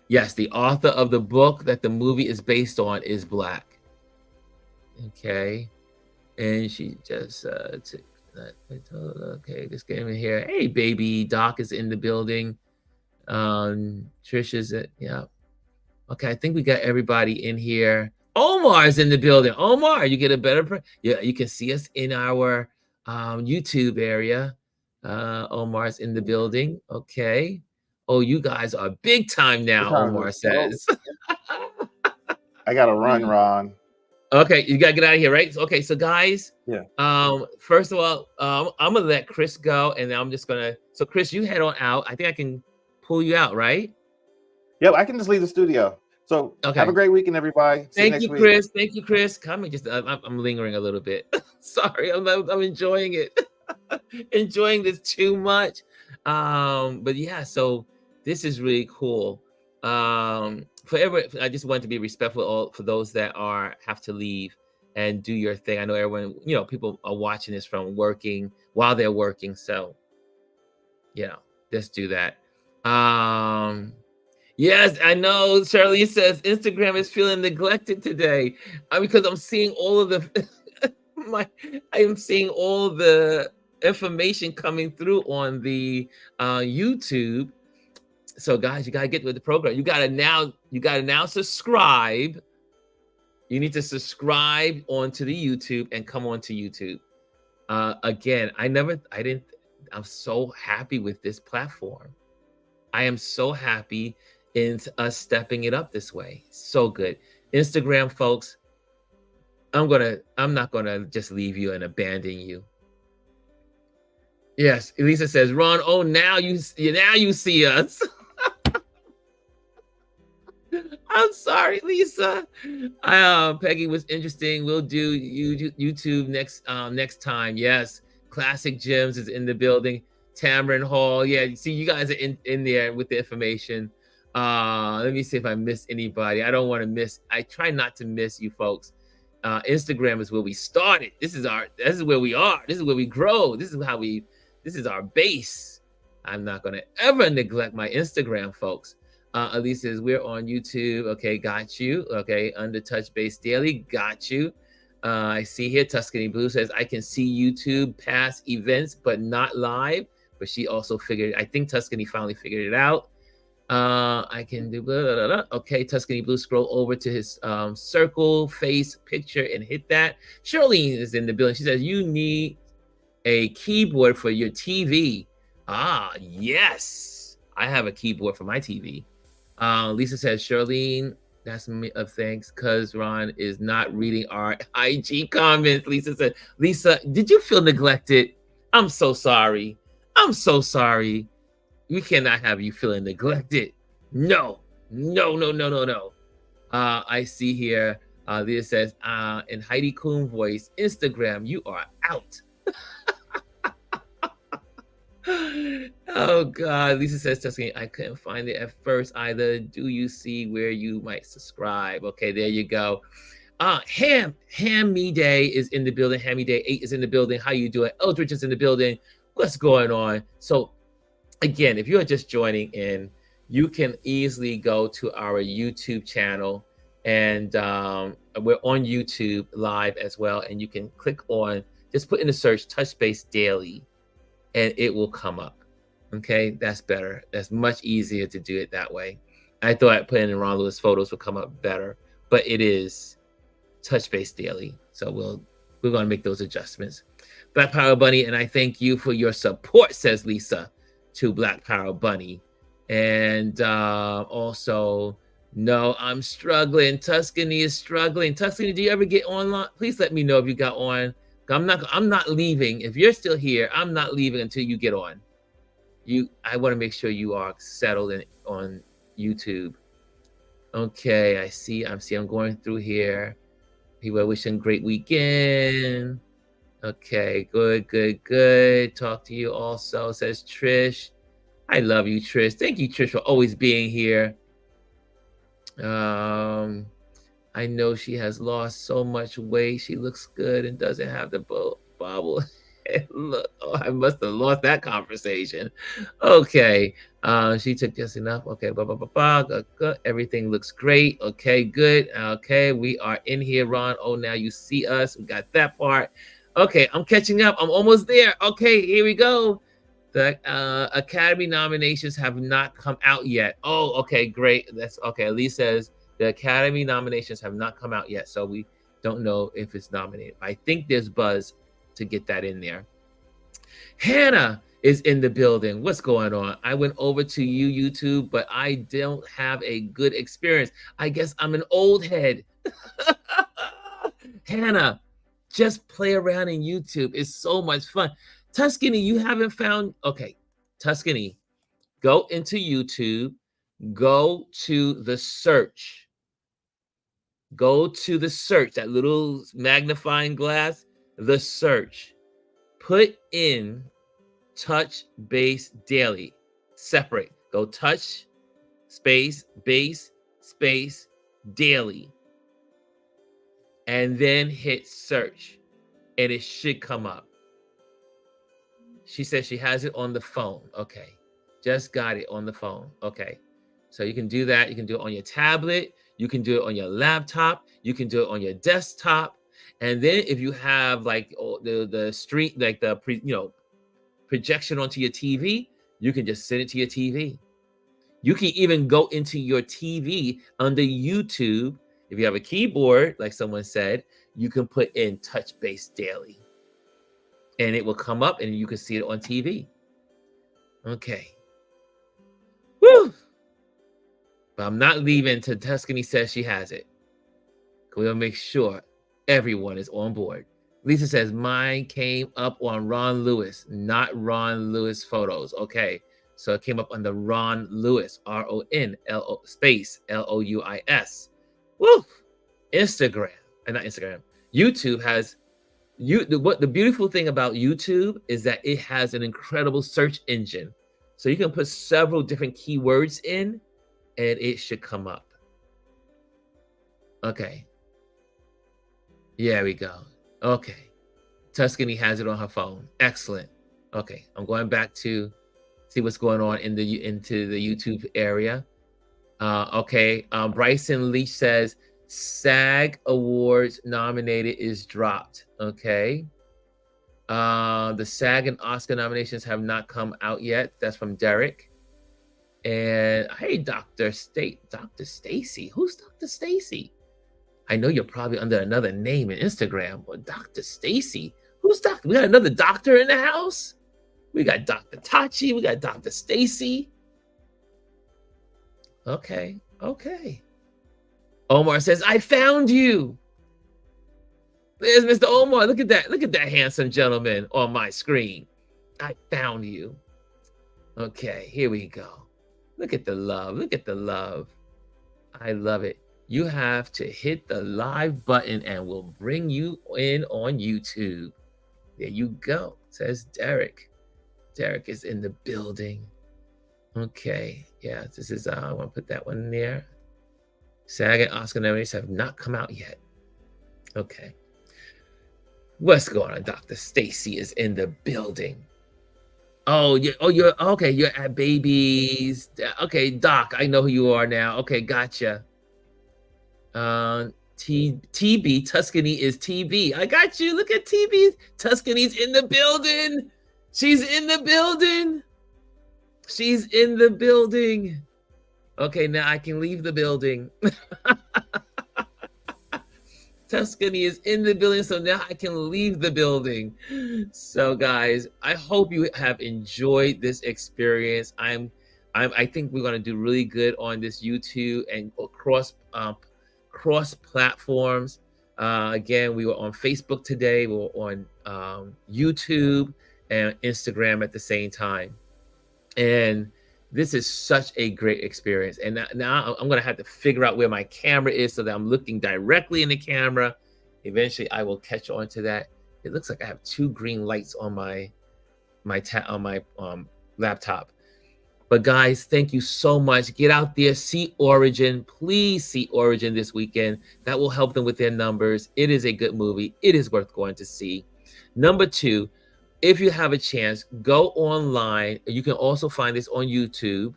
[SPEAKER 1] Yes, the author of the book that the movie is based on is Black. Okay, and she just took that. Okay, just get in here. Hey, baby, Doc is in the building. Trish is it? Yeah. Okay, I think we got everybody in here. Omar's in the building. Omar, you get a better yeah, you can see us in our YouTube area. Omar's in the building. Okay. Oh, you guys are big time now, Omar says.
[SPEAKER 2] I gotta run, Ron.
[SPEAKER 1] Okay, you gotta get out of here, right? Okay, so guys,
[SPEAKER 2] yeah.
[SPEAKER 1] First of all, I'm gonna let Chris go, and then I'm just gonna. So, Chris, you head on out. I think I can pull you out, right?
[SPEAKER 2] Yep, I can just leave the studio. So okay. Have a great weekend, everybody.
[SPEAKER 1] Thank you, Chris. Thank you, Chris. Come and just I'm lingering a little bit. Sorry, I'm enjoying it. Enjoying this too much. But yeah, so this is really cool. For everyone, I just want to be respectful for those that have to leave and do your thing. I know everyone, people are watching this from working while they're working. So, just do that. Yes, I know. Shirley says Instagram is feeling neglected today because I'm seeing all of the I am seeing all the information coming through on the YouTube. So guys, you gotta get with the program. You gotta now subscribe You need to subscribe onto the YouTube and come onto YouTube. Again, I'm so happy with this platform. I am so happy in us stepping it up this way. So good. Instagram, folks, I'm not gonna just leave you and abandon you. Yes, Elisa says, Ron, oh, now you see us. I'm sorry, Lisa. Peggy was interesting. We'll do YouTube next time. Yes, Classic Gems is in the building. Tamron Hall. Yeah, see, you guys are in there with the information. Let me see if I miss anybody. I don't want to miss. I try not to miss you folks. Instagram is where we started. This is where we are. This is where we grow. This is our base. I'm not gonna ever neglect my Instagram, folks. Elise says, we're on YouTube. Okay, got you. Okay, under Touch Base Daily, got you. I see here, Tuscany Blue says, I can see YouTube past events, but not live. But she also I think Tuscany finally figured it out. I can do blah, blah, blah, blah. Okay, Tuscany Blue, scroll over to his circle face picture and hit that. Charlene is in the building. She says, you need a keyboard for your TV. Ah, yes. I have a keyboard for my TV. Lisa says, Charlene, that's me of thanks because Ron is not reading our IG comments. Lisa said, Lisa, did you feel neglected? I'm so sorry. I'm so sorry. We cannot have you feeling neglected. No. I see here, Lisa says, in Heidi Klum voice, Instagram, you are out. Oh God, Lisa says, Tuscany, I couldn't find it at first either. Do you see where you might subscribe? Okay, there you go. Ham Me Day is in the building. Ham Me Day 8 is in the building. How you doing? Eldridge is in the building. What's going on? So again, if you are just joining in, you can easily go to our YouTube channel, and we're on YouTube live as well. And you can click on, just put in the search Touch Base Daily, and it will come up. Okay, that's better. That's much easier to do it that way. I thought putting in Ron Lewis Photos would come up better, but it is Touch Base Daily. So we're going to make those adjustments. Black Power Bunny, and I thank you for your support, says Lisa, to Black Power Bunny. And also, no, I'm struggling. Tuscany is struggling. Tuscany, do you ever get online? Please let me know if you got on. I'm not leaving. If you're still here, I'm not leaving until you get on. I want to make sure you are settled on YouTube. Okay, I'm going through here. People are wishing great weekend. Okay, good. Talk to you also, says Trish. I love you, Trish. Thank you, Trish, for always being here. I know she has lost so much weight. She looks good and doesn't have the bobble. Look, I must have lost that conversation. Okay, she took just enough. Okay, good. Everything looks great. Okay, good. Okay, we are in here, Ron. Oh, now you see us. We got that part. Okay, I'm catching up. I'm almost there. Okay, here we go. The Academy nominations have not come out yet. Oh, okay, great. That's okay. Elise says the Academy nominations have not come out yet, so we don't know if it's nominated. I think there's buzz to get that in there. Hannah is in the building. What's going on? I went over to YouTube, but I don't have a good experience. I guess I'm an old head. Hannah, just play around in YouTube. It's so much fun. Tuscany, you haven't found, okay, Tuscany, go into YouTube, go to the search. Go to the search, that little magnifying glass, the search. Put in Touch Base Daily, separate. Go Touch Space Base Space Daily. And then hit search, and it should come up. She says she has it on the phone. Okay, just got it on the phone. Okay, so you can do that. You can do it on your tablet. You can do it on your laptop. You can do it on your desktop. And then if you have like the stream, like the projection onto your TV, you can just send it to your TV. You can even go into your TV under YouTube If you have a keyboard, like someone said, you can put in Touch Base Daily, and it will come up and you can see it on TV. Okay. Woo! But I'm not leaving till Tuscany says she has it. We'll make sure everyone is on board. Lisa says, mine came up on Ron Lewis, not Ron Lewis Photos. Okay. So it came up under Ron Lewis, RON space LOUIS. Woo! Instagram, and not Instagram. YouTube has the beautiful thing about YouTube is that it has an incredible search engine. So you can put several different keywords in and it should come up. Okay. There we go. Okay. Tuscany has it on her phone. Excellent. Okay. I'm going back to see what's going on into the YouTube area. Okay. Bryson Leach says SAG Awards nominated is dropped. Okay. The SAG and Oscar nominations have not come out yet. That's from Derek. And hey, Dr. Stacy. Who's Dr. Stacy? I know you're probably under another name in Instagram, but Dr. Stacy. Who's Doctor? We got another doctor in the house. We got Dr. Tachi. We got Dr. Stacy. Okay. Okay. Omar says, I found you. There's Mr. Omar. Look at that. Look at that handsome gentleman on my screen. I found you. Okay, here we go. Look at the love. Look at the love. I love it. You have to hit the live button and we'll bring you in on YouTube. There you go, says Derek. Derek is in the building. Okay, yeah, this is, I want to put that one in there. SAG and Oscar nominations have not come out yet. Okay. What's going on? Dr. Stacy is in the building. Oh, you're okay. You're at Babies. Okay, Doc, I know who you are now. Okay, gotcha. TB Tuscany is TB. I got you. Look at TB. Tuscany's in the building. She's in the building. She's in the building. Okay, now I can leave the building. Tuscany is in the building, so now I can leave the building. So, guys, I hope you have enjoyed this experience. I think we're gonna do really good on this YouTube and cross platforms. Again, we were on Facebook today. We were on YouTube and Instagram at the same time, and this is such a great experience. And now I'm going to have to figure out where my camera is so that I'm looking directly in the camera. Eventually, I will catch on to that. It looks like I have two green lights on my laptop. But guys, thank you so much. Get out there, see Origin. Please see Origin this weekend. That will help them with their numbers. It is a good movie. It is worth going to see. Number two, if you have a chance, go online. You can also find this on YouTube.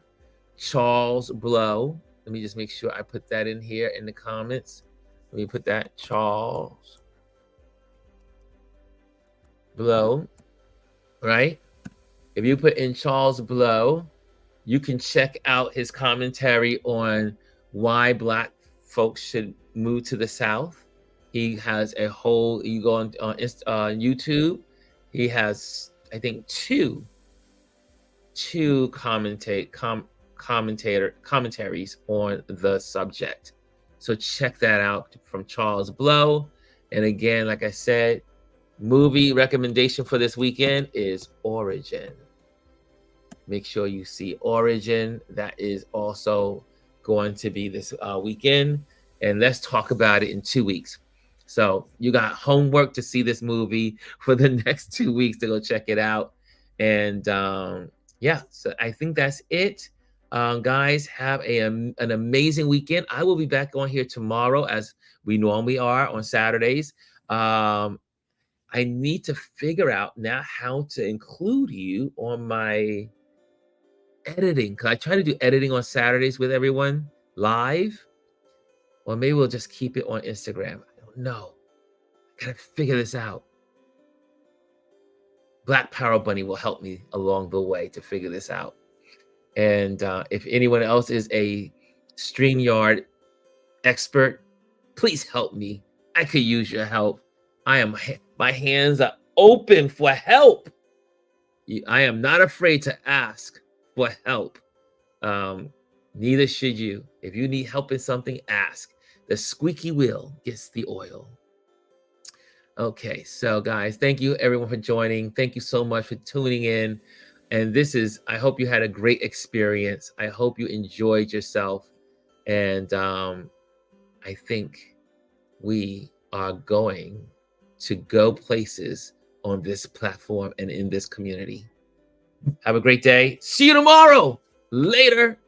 [SPEAKER 1] Charles Blow. Let me just make sure I put that in here in the comments. Let me put that. Charles Blow. Right? If you put in Charles Blow, you can check out his commentary on why Black folks should move to the South. He has a whole, you go on YouTube, he has, I think, two commentaries on the subject. So check that out from Charles Blow. And again, like I said, movie recommendation for this weekend is Origin. Make sure you see Origin. That is also going to be this weekend. And let's talk about it in 2 weeks. So you got homework to see this movie for the next 2 weeks to go check it out. And yeah, so I think that's it. Guys, have an amazing weekend. I will be back on here tomorrow as we normally are on Saturdays. I need to figure out now how to include you on my editing, because I try to do editing on Saturdays with everyone live, or maybe we'll just keep it on Instagram. I don't know. I gotta figure this out. Black Power Bunny will help me along the way to figure this out. And if anyone else is a StreamYard expert, Please help me. I could use your help. My hands are open for help. I am not afraid to ask for help. Neither should you. If you need help in something, ask. The squeaky wheel gets the oil. Okay, so guys, thank you everyone for joining. Thank you so much for tuning in. And I hope you had a great experience. I hope you enjoyed yourself. And I think we are going to go places on this platform and in this community. Have a great day. See you tomorrow. Later.